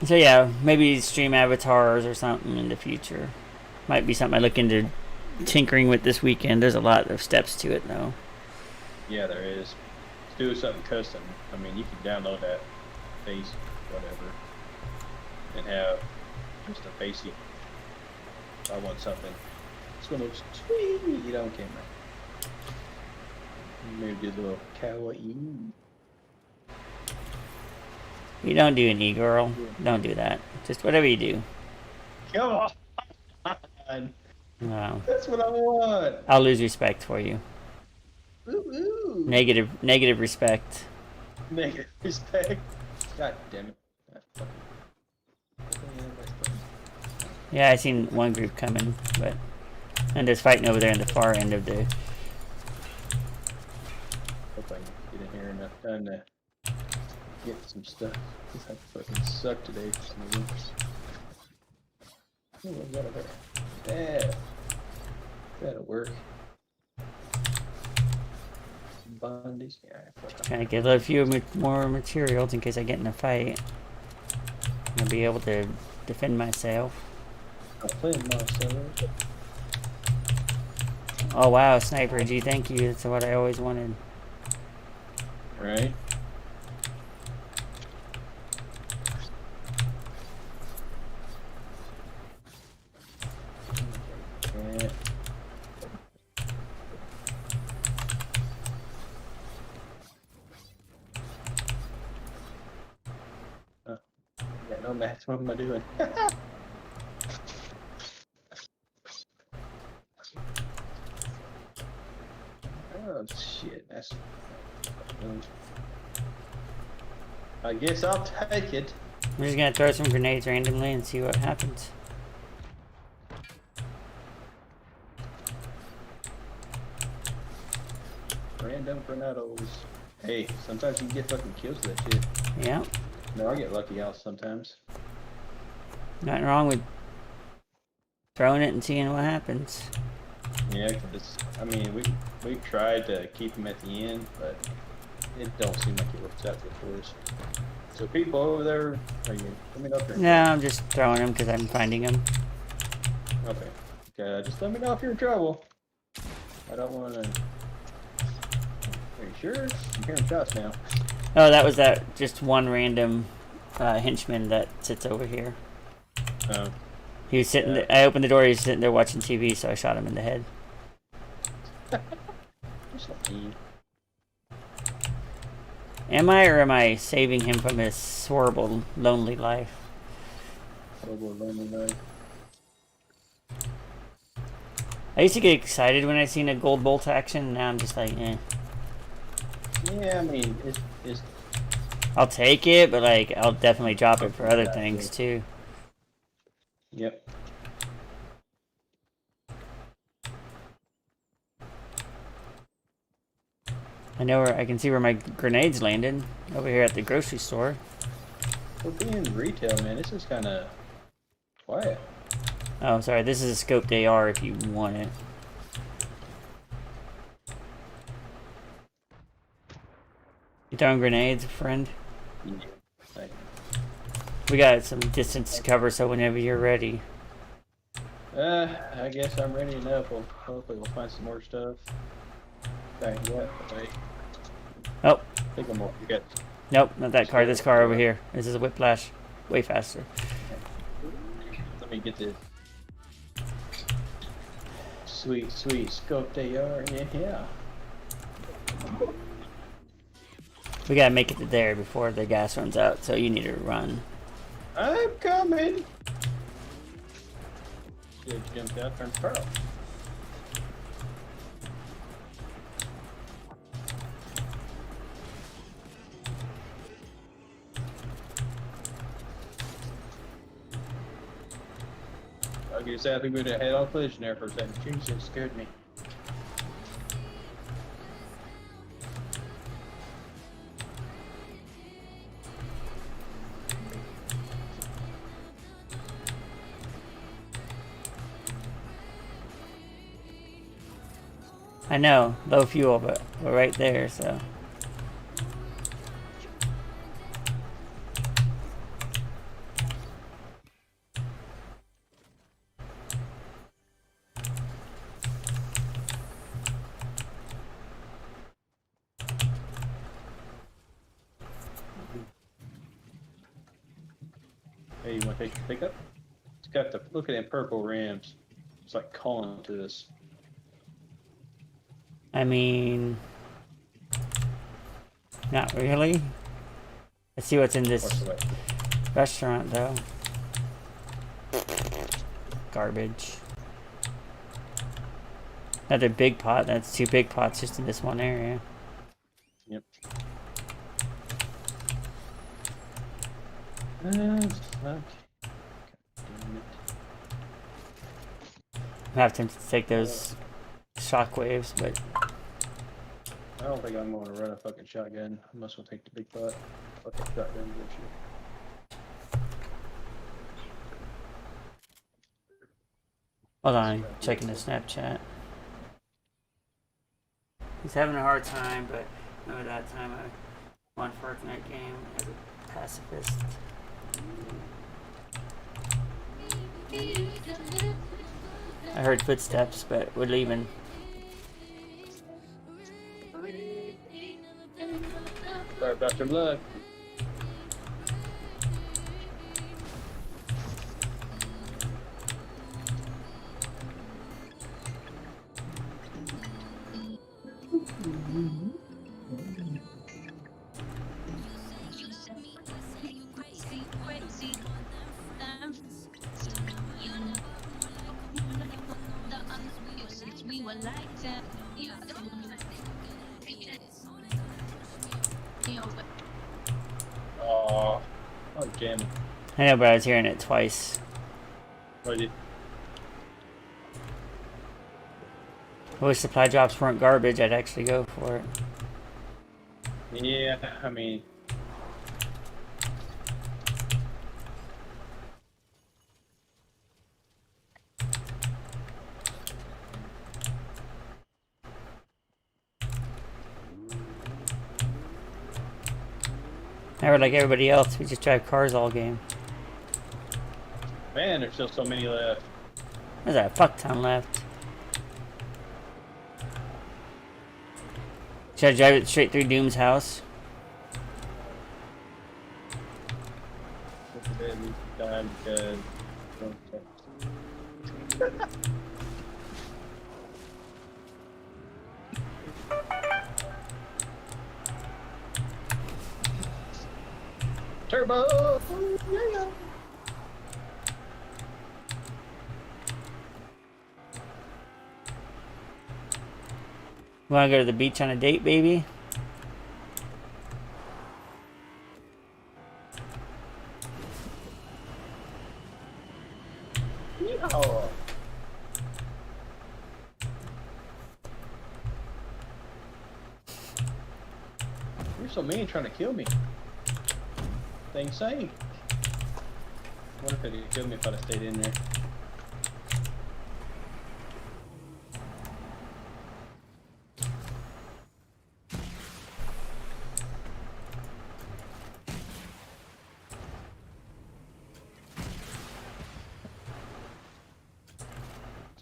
So yeah, maybe stream avatars or something in the future. Might be something I look into tinkering with this weekend. There's a lot of steps to it though. yeah, there is. Let's do something custom. I mean, you can download that face, whatever, and have just a facey. If I want something, it's gonna look sweet on camera. Maybe do a little kawaii. You don't do an e-girl. Don't do that. Just whatever you do. Come on. Wow. That's what I want. I'll lose respect for you. Ooh, ooh. Negative respect. Negative respect. God damn it. That fucking- Yeah, I seen one group coming, but and there's fighting over there in the far end of the. Hope I can get in here enough time to get some stuff. Cause I fucking suck today for some reason. Oh, what's that over there? Yeah. That'll work. Bundies. Yeah, fuck. Trying to get a few more materials in case I get in a fight. I'm gonna be able to defend myself. I'll play myself. Oh wow, sniper G, thank you. That's what I always wanted. Right? Yeah. Oh, yeah, no match. What am I doing? Oh shit, that's. I guess I'll take it. I'm just gonna throw some grenades randomly and see what happens. Random tornadoes. Hey, sometimes you can get fucking kills with that shit. Yeah. No, I get lucky out sometimes. Nothing wrong with throwing it and seeing what happens. Yeah, cause I mean we tried to keep them at the end, but it don't seem like it works out for us. So people over there, are you coming up there? No, I'm just throwing them because I'm finding them. Okay. Okay, just let me know if you're in trouble. I don't want to. Are you sure? I'm hearing shots now. Oh, that was that just one random henchman that sits over here. He was sitting. Yeah. I opened the door. He was sitting there watching TV, so I shot him in the head. Just like me. Am I, or am I saving him from his horrible, lonely life? Horrible lonely night. I used to get excited when I seen a gold bolt action. And now I'm just like, eh. Yeah, I mean it's I'll take it, but like I'll definitely drop it for other things too. Yep. I know where I can see where my grenades landed over here at the grocery store. For being retail, man, this is kind of quiet. Oh, sorry. This is a scoped AR if you want it. You throwing grenades, friend? Yeah. Like, We got some distance to cover, so whenever you're ready. I guess I'm ready enough. Hopefully we'll find some more stuff. Back up. Wait. Oh, I think I'm more. You got. nope, not that car. This car over here. This is a whiplash. Way faster. Let me get this. Sweet, sweet scoped AR. Yeah. We gotta make it to there before the gas runs out, so you need to run. I'm coming. Should have jumped out from Pearl. I guess I think we'd have had all collision there for a second. Jesus, scared me. I know, low fuel, but we're right there, so. Hey, you want to take the pickup? It's got the look at them purple rims. It's like calling to us. I mean, not really. Let's see what's in this What's the way? restaurant, though. Garbage. Another big pot. That's two big pots just in this one area. Yep. Fuck. Damn it. I have to take those shockwaves, but I don't think I'm going to run a fucking shotgun. I must well take the big butt. Fucking shotgun bullshit. hold on, checking the Snapchat. He's having a hard time, but remember that time I won Fortnite game as a pacifist. I heard footsteps, but we're leaving. Sorry about your luck. Oh, jamming. I know, but I was hearing it twice. What did I wish supply drops weren't garbage. I'd actually go for it. Yeah, I mean. I heard like everybody else, we just drive cars all game. Man, there's still so many left. There's a fuck ton left. Should I drive it straight through Doom's house? Time because turbo. Yeah. Wanna go to the beach on a date, baby? Oh. You're so mean trying to kill me. Thing saying. What if it had killed me if I'd have stayed in there?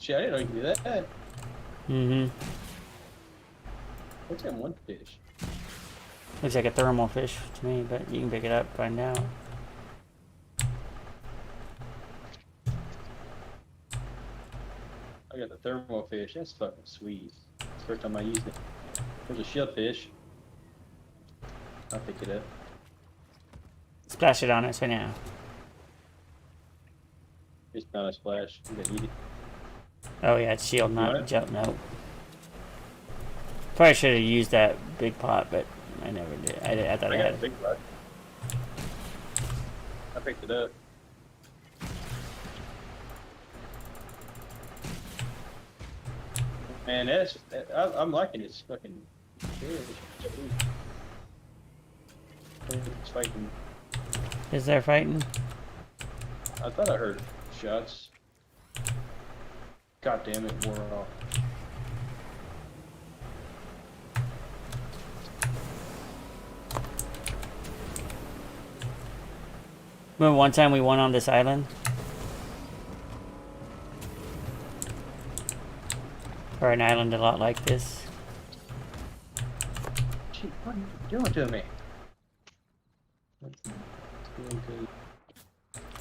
Shit, I didn't know you could do that. Mm-hmm. What's that one fish? Looks like a thermal fish to me, but you can pick it up, find out. I got the thermal fish. That's fucking sweet. It's the first time I used it. There's a shellfish. I'll pick it up. Splash it on us right now. It's not a splash. You gotta eat it. Oh yeah, it's shield, not What? jump. No. Probably should have used that big pot, but I never did. I thought I got had a it. big one. I picked it up. Man, I'm liking this fucking fish. It's fighting. Is there fighting? I thought I heard shots. God damn it, wore off. Remember one time we won on this island? Or an island a lot like this. Gee, what are you doing to me?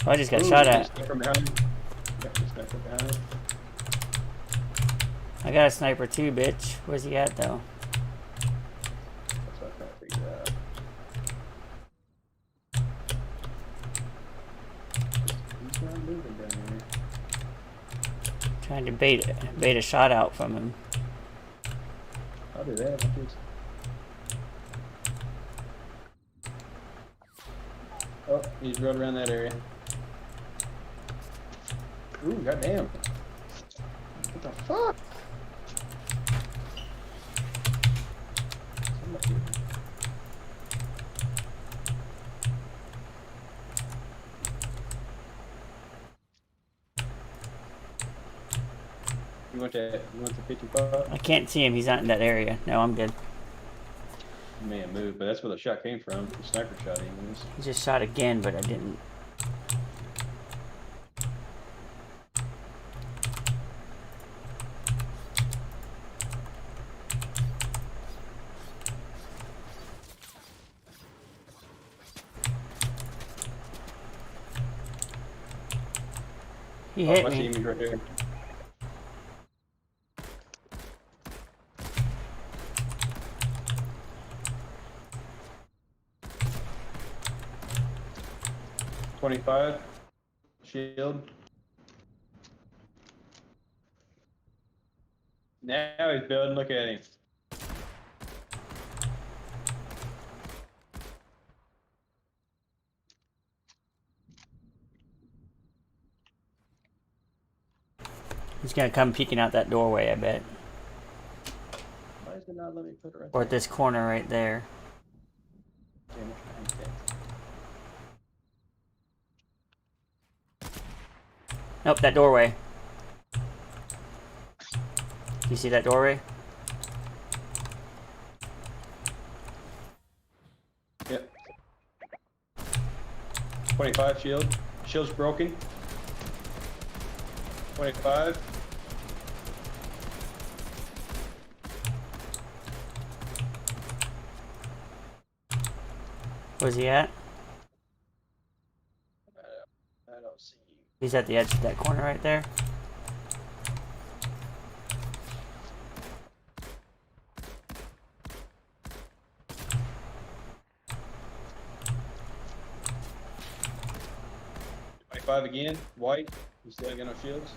Oh, I just got shot at. Sniper behind. Got the sniper behind. I got a sniper too, bitch. Where's he at though? That's what I'm trying to figure out. He's not moving down here. Trying to bait a shot out from him. I'll do that. Oh, he's rode around that area. Ooh, goddamn. What the fuck? You want the 55? I can't see him. He's not in that area. No, I'm good. He may have moved, but that's where the shot came from. The sniper shot anyways. He just shot again, but I didn't. He hit I see me. him. He's right there. $25 shield. Now he's building. Look at him. He's gonna come peeking out that doorway, I bet. Why does it not let me put it right Or at this corner right there. there? Nope, that doorway. You see that doorway? Yep. 25 shield. Shield's broken. 25. Where's he at? I don't see you. He's at the edge of that corner right there. Five again. White. You still got no shields?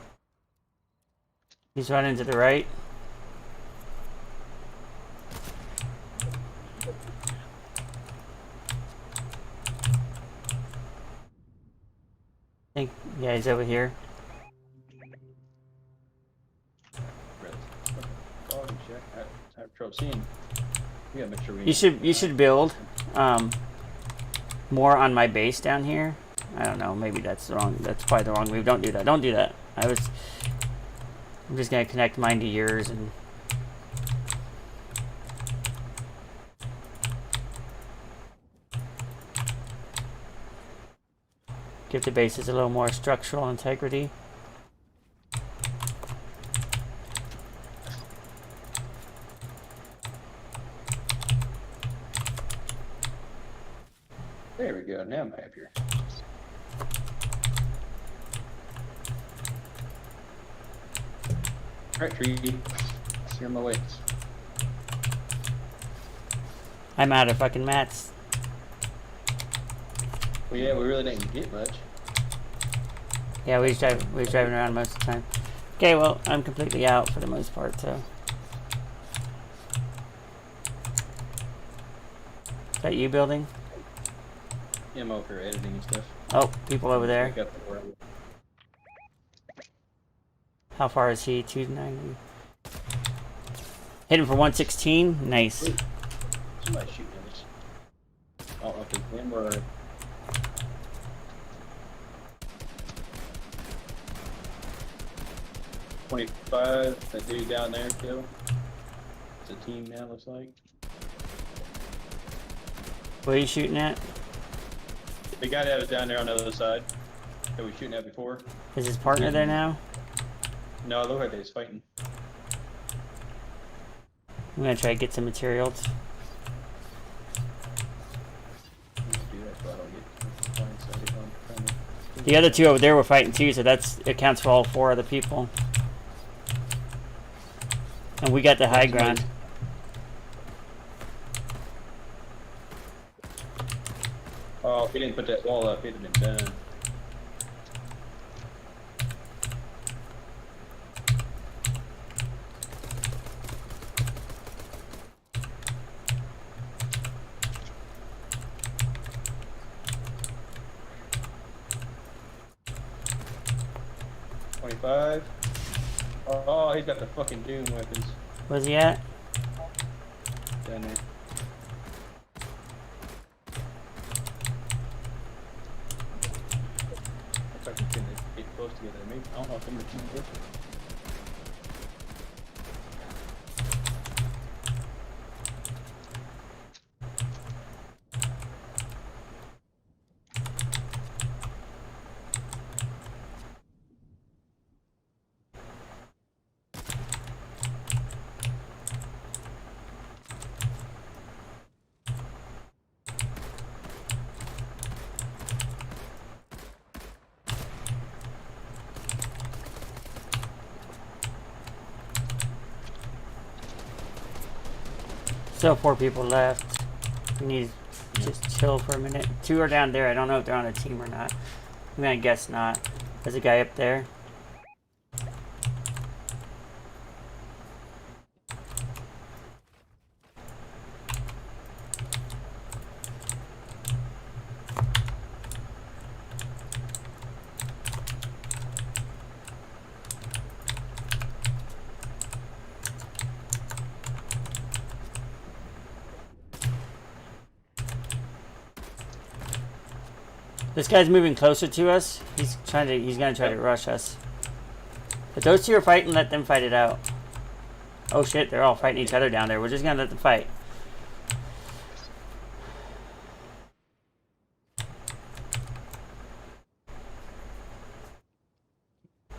He's running to the right. I think, yeah, he's over here. Oh, check. I have trouble seeing. We gotta make sure we. You should build more on my base down here. I don't know. Maybe that's the wrong. That's probably the wrong move. Don't do that. Don't do that. I'm just gonna connect mine to yours and. Give the bases a little more structural integrity. There we go. Now I'm happier. Alright, tree. You're on my way. I'm out of fucking mats. Well, yeah, we really didn't get much. Yeah, we was driving around most of the time. Okay, well, I'm completely out for the most part, so. Is that you building? Yeah, I'm over here editing and stuff. Oh, people over there. Pick up the word. How far is he? 290. Hit him for 116. Nice. Somebody shooting at us. I don't know if it's him or. $25. That dude down there, kill. It's a team now, looks like. What are you shooting at? The guy that was down there on the other side that we were shooting at before. Is his partner there now? No, it looked like they was fighting. I'm gonna try to get some materials. The other two over there were fighting too, so that's accounts for all 4 other people. And we got the high ground. Oh, if he didn't put that wall up, it'd have been done. 25. Oh, he's got the fucking Doom weapons Where's he at? down there. Looks like he's gonna get close together. Maybe I don't know if I'm gonna keep pushing. Still 4 people left. We need to just chill for a minute. 2 are down there. I don't know if they're on a team or not. I'm gonna guess not. There's a guy up there. This guy's moving closer to us. He's gonna try to rush us. But those 2 are fighting, let them fight it out. Oh shit, they're all fighting each other down there. We're just gonna let them fight.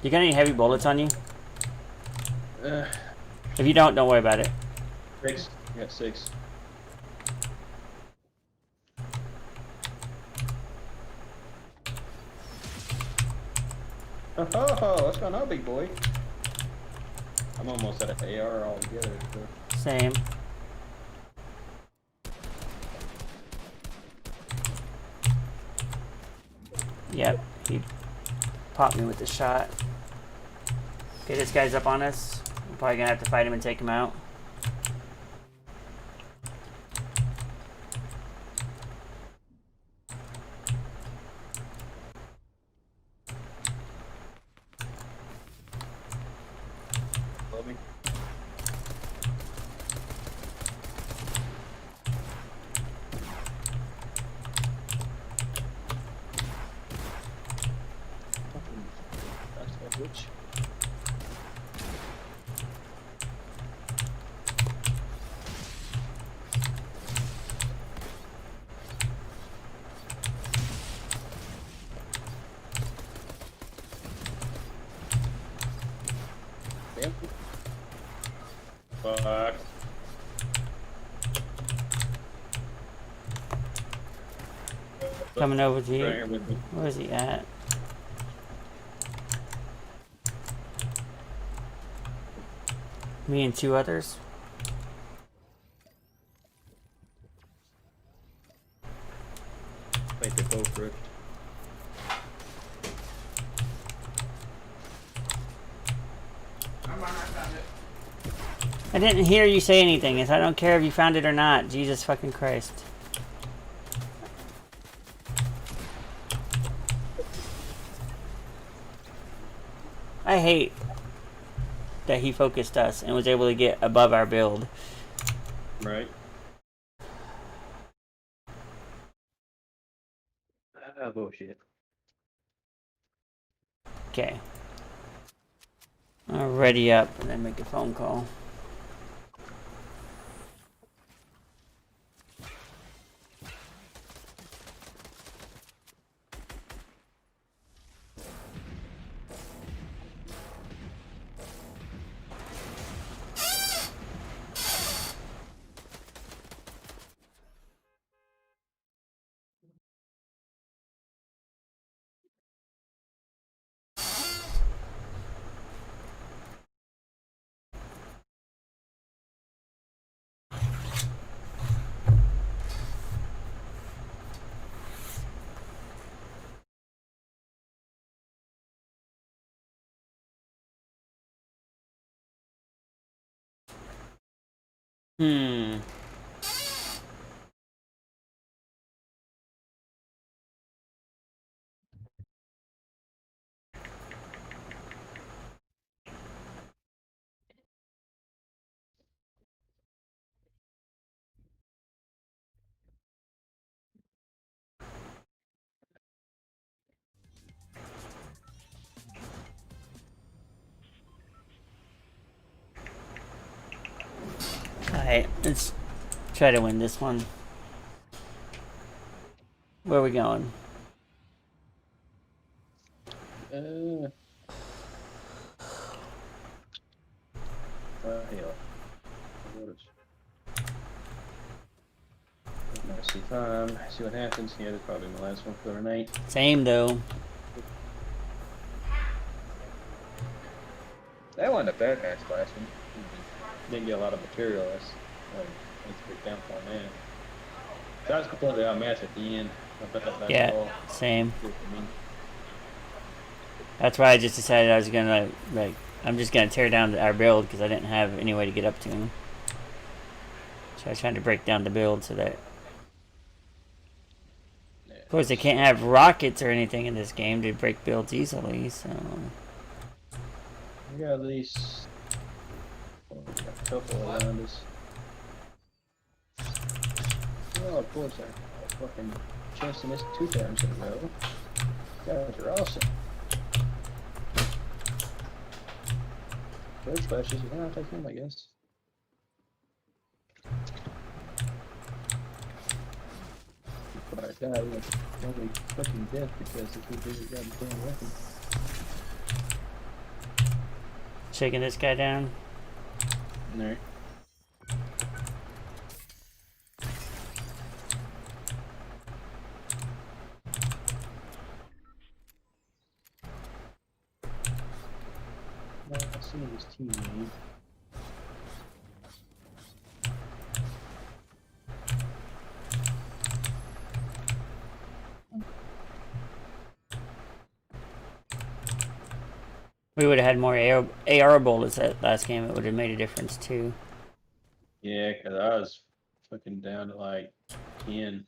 You got any heavy bullets on you? If you don't worry about it. 6. I got 6. Oh, what's going on, big boy? I'm almost at an AR altogether. So. Same. Yep, he popped me with the shot. Okay, this guy's up on us. We're probably gonna have to fight him and take him out. Love me. That's that bitch. Damn. Fuck. Coming over to Right you. here with me. Where's he at? Me and 2 others. I think they're both ripped. I didn't hear you say anything, so I don't care if you found it or not. Jesus fucking Christ. I hate that he focused us and was able to get above our build. Right. Ah, bullshit. Okay. I'll ready up and then make a phone call. Hmm. Alright, let's try to win this one. Where are we going? Hell. See see what happens. Yeah, that's probably my last one for the night. Same though. That wasn't a bad match last one. Didn't get a lot of material. That's a big downfall, man. So I was completely outmatched at the end. I bet that Yeah, ball. same. That's why I just decided I was gonna I'm just gonna tear down our build because I didn't have any way to get up to him. So I was trying to break down the build so that. Of course, they can't have rockets or anything in this game to break builds easily. So. We got at least a couple around us. Oh, of course, I fucking chasing this 2 times in a row. Guys are awesome. Bird splashes, I'll take him, I guess. But I died only fucking death because if we did grab the damn weapon. Shaking this guy down. There. I see his teammate. We would have had more AR bullets that last game. It would have made a difference too. Yeah, because I was fucking down to like 10.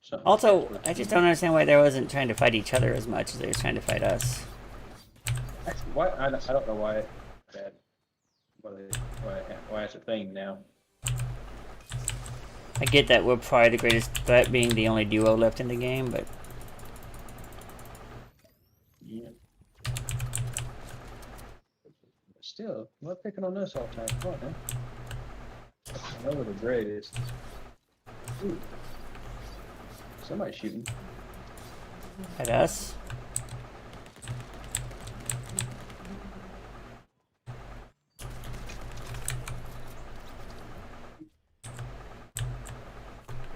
Something Also, like I just don't understand why they wasn't trying to fight each other as much as they was trying to fight us. Actually, why? I don't know why that. Why it's a thing now. I get that we're probably the greatest threat, being the only duo left in the game, but Yeah. Still, I'm not picking on us all the time. Come on, man. I know we're the greatest. Ooh. Somebody's shooting. at us.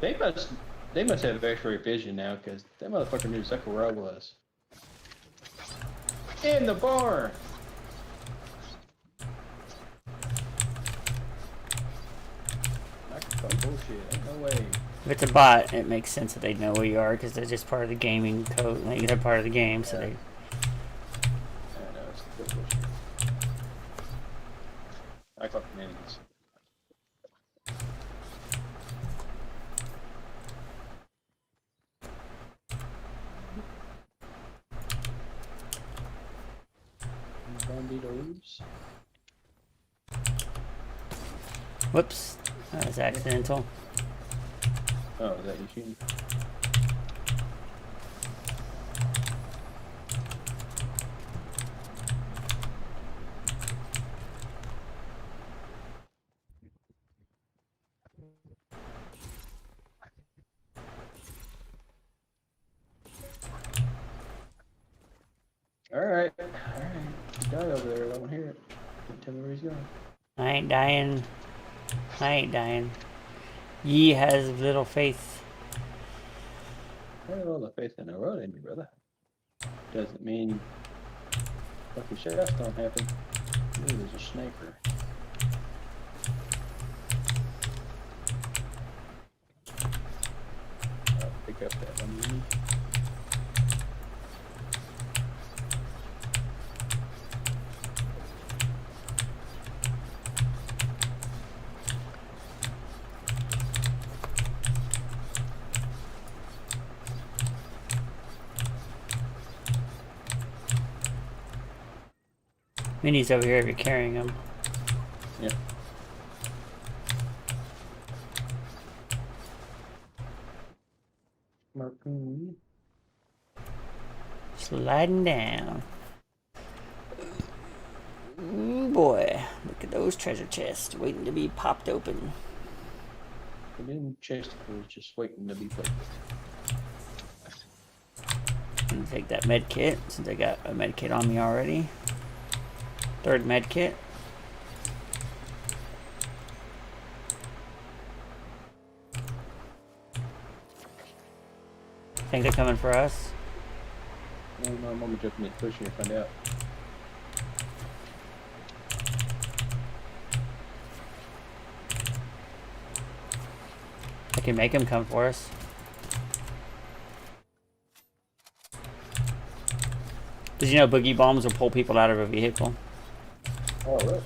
They must have X-ray vision now, because that motherfucker knew exactly where I was. In the barn. Bullshit. Ain't no way. If it's a bot, it makes sense that they know where you are because they're just part of the gaming code. Like, they're part of the game, so they. I know it's good bullshit. I call communities. Banditos. Whoops, that was accidental. Oh, is that you shooting? Alright. He died over there, I don't hear it. Don't tell me where he's going. I ain't dying. I ain't dying. Ye has little faith. I have all the faith in the world in you, brother. Doesn't mean fucking shots don't happen. Ooh, there's a sniper. I'll pick up that one. Mini's over here if you're carrying him. Yeah. Marcoon. Sliding down. Ooh, boy, look at those treasure chests waiting to be popped open. The new chesticle is just waiting to be played with. I'm gonna take that med kit since I got a med kit on me already. Third med kit. Think they're coming for us? No, I'm gonna jump in it, pushing and find out. I can make them come for us. Did you know boogie bombs will pull people out of a vehicle? Oh, really?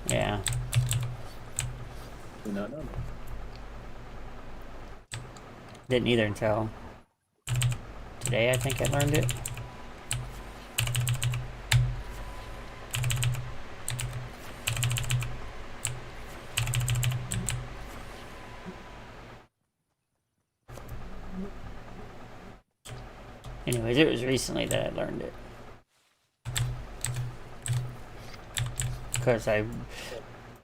Yeah. Do not know. Didn't either until today, I think I learned it. Anyways, it was recently that I learned it. Because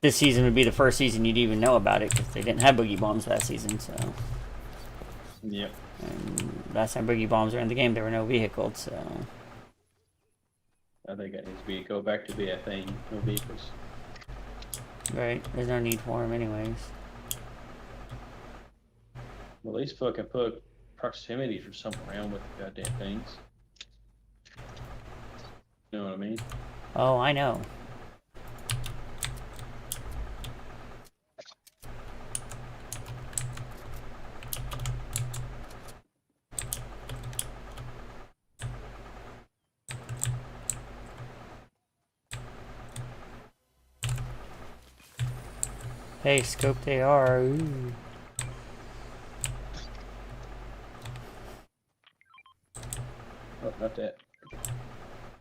this season would be the first season you'd even know about it because they didn't have boogie bombs last season, so. Yep. And last time boogie bombs were in the game, there were no vehicles, so. I think that needs to go back to be a thing. No vehicles. Right, there's no need for them anyways. Well, at least fucking put proximities or something around with the goddamn things. You know what I mean? Oh, I know. Hey, scope they are. Ooh. Oh, not that.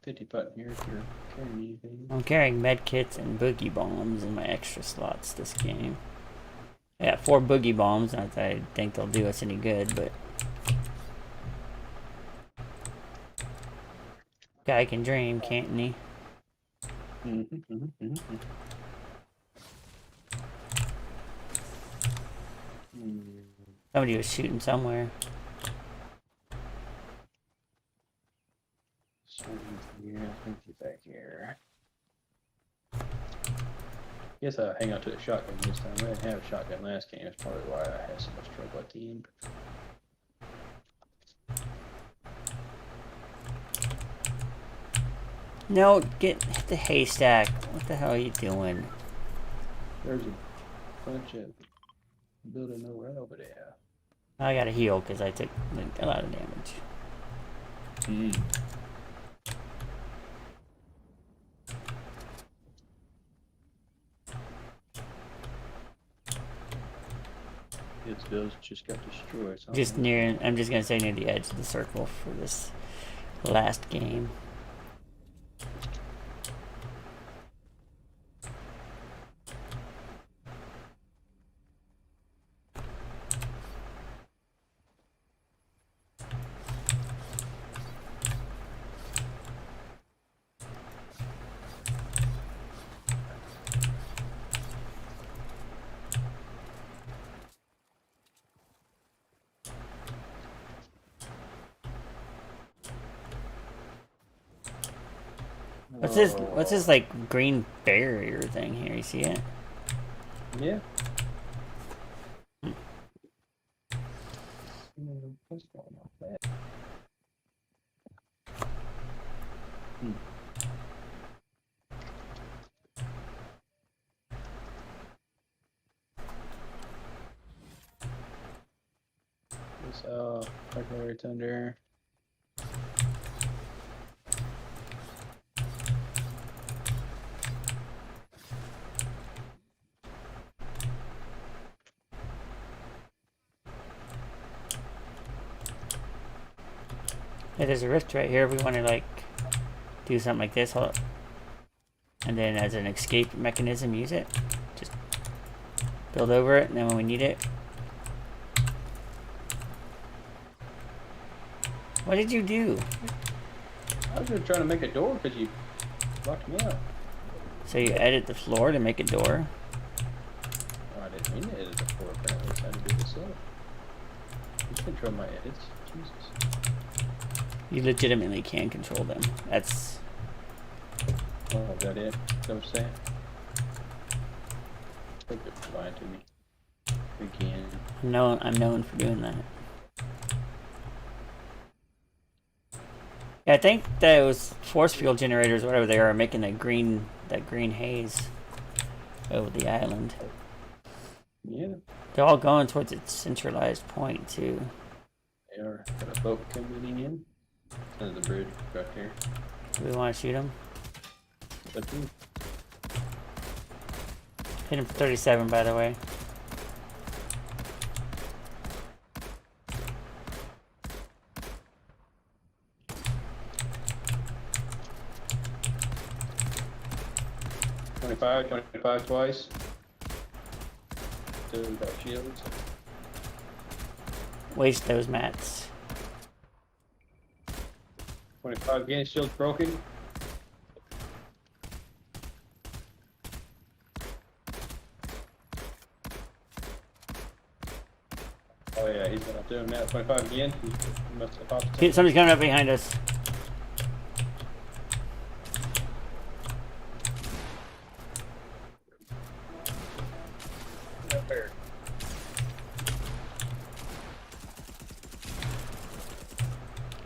50 button here if you're carrying anything. I'm carrying med kits and boogie bombs in my extra slots this game. I got 4 boogie bombs, not that I think they'll do us any good, but guy can dream, can't he? Somebody was shooting somewhere. Yeah, I think you're back here. Guess I'll hang out to a shotgun this time. I didn't have a shotgun last game. That's probably why I had so much trouble at the end. No, hit the haystack. What the hell are you doing? There's a bunch of building right over there. I gotta heal because I took a lot of damage. Its builds just got destroyed. So Just near, I'm just gonna say near the edge of the circle for this last game. What's this like green barrier thing here? You see it? Yeah. What's going on with that? This artillery thunder. Yeah, there's a rift right here if we want to like do something like this. Hold up. And then as an escape mechanism, use it. Just build over it, and then when we need it. What did you do? I was just trying to make a door because you locked me out. So you edit the floor to make a door? Oh, I didn't mean to edit the floor. Apparently, it's how to do this. You control my edits. Jesus. You legitimately can control them. That's... Oh, is that it? Is that what you're saying? I think they're lying to me. Again. I'm known for doing that. Yeah, I think those force field generators, whatever they are making that green haze over the island. Yeah. They're all going towards its centralized point too. They are. Got a boat coming in. Under the bridge right there. Do we want to shoot them? Up here. Hit him for 37, by the way. $25 twice. Two got shields. Waste those mats. 25 again, shield's broken. Oh yeah, he's not doing that. 25 again. He must have popped. Somebody's coming up behind us. Up there.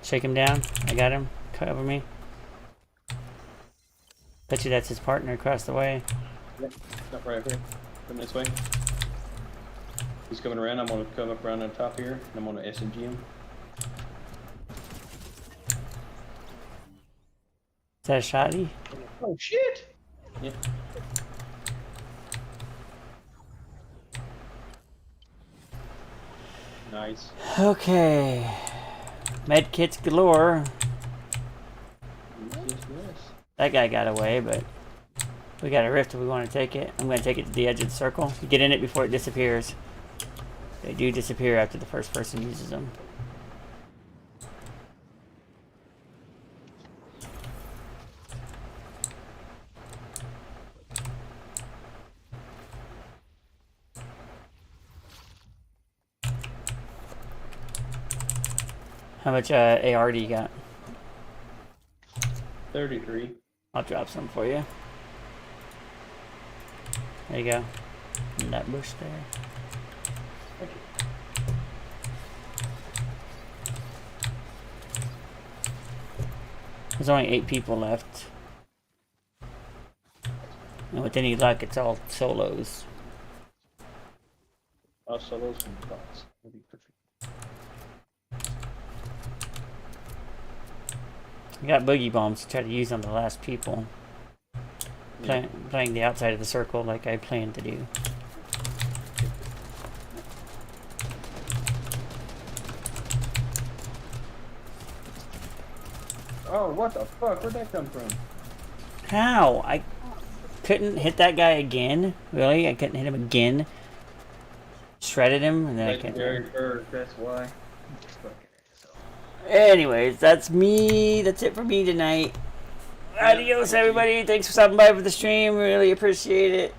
Shake him down. I got him. Cover me. Bet you that's his partner across the way. Yep, up right here. Coming this way. He's coming around. I'm gonna come up around on top here, and I'm gonna SMG him. Is that a shotty? Oh shit! Yeah. Nice. Okay. Med kits galore. Yes. That guy got away, but we got a rift if we want to take it. I'm going to take it to the edge of the circle. You get in it before it disappears. They do disappear after the first person uses them. How much AR do you got? 33. I'll drop some for you. There you go. In that bush there. Thank you. There's only 8 people left. And with any luck, it's all solos. I'll sell those in the box. That'd be perfect. I got boogie bombs to try to use on the last people. Playing the outside of the circle like I planned to do. Oh, what the fuck? Where'd that come from? How? I couldn't hit that guy again? Really? I couldn't hit him again? Shredded him and then I can't. That's why. Anyways, that's me. That's it for me tonight. Adios, everybody. Thanks for stopping by for the stream. Really appreciate it.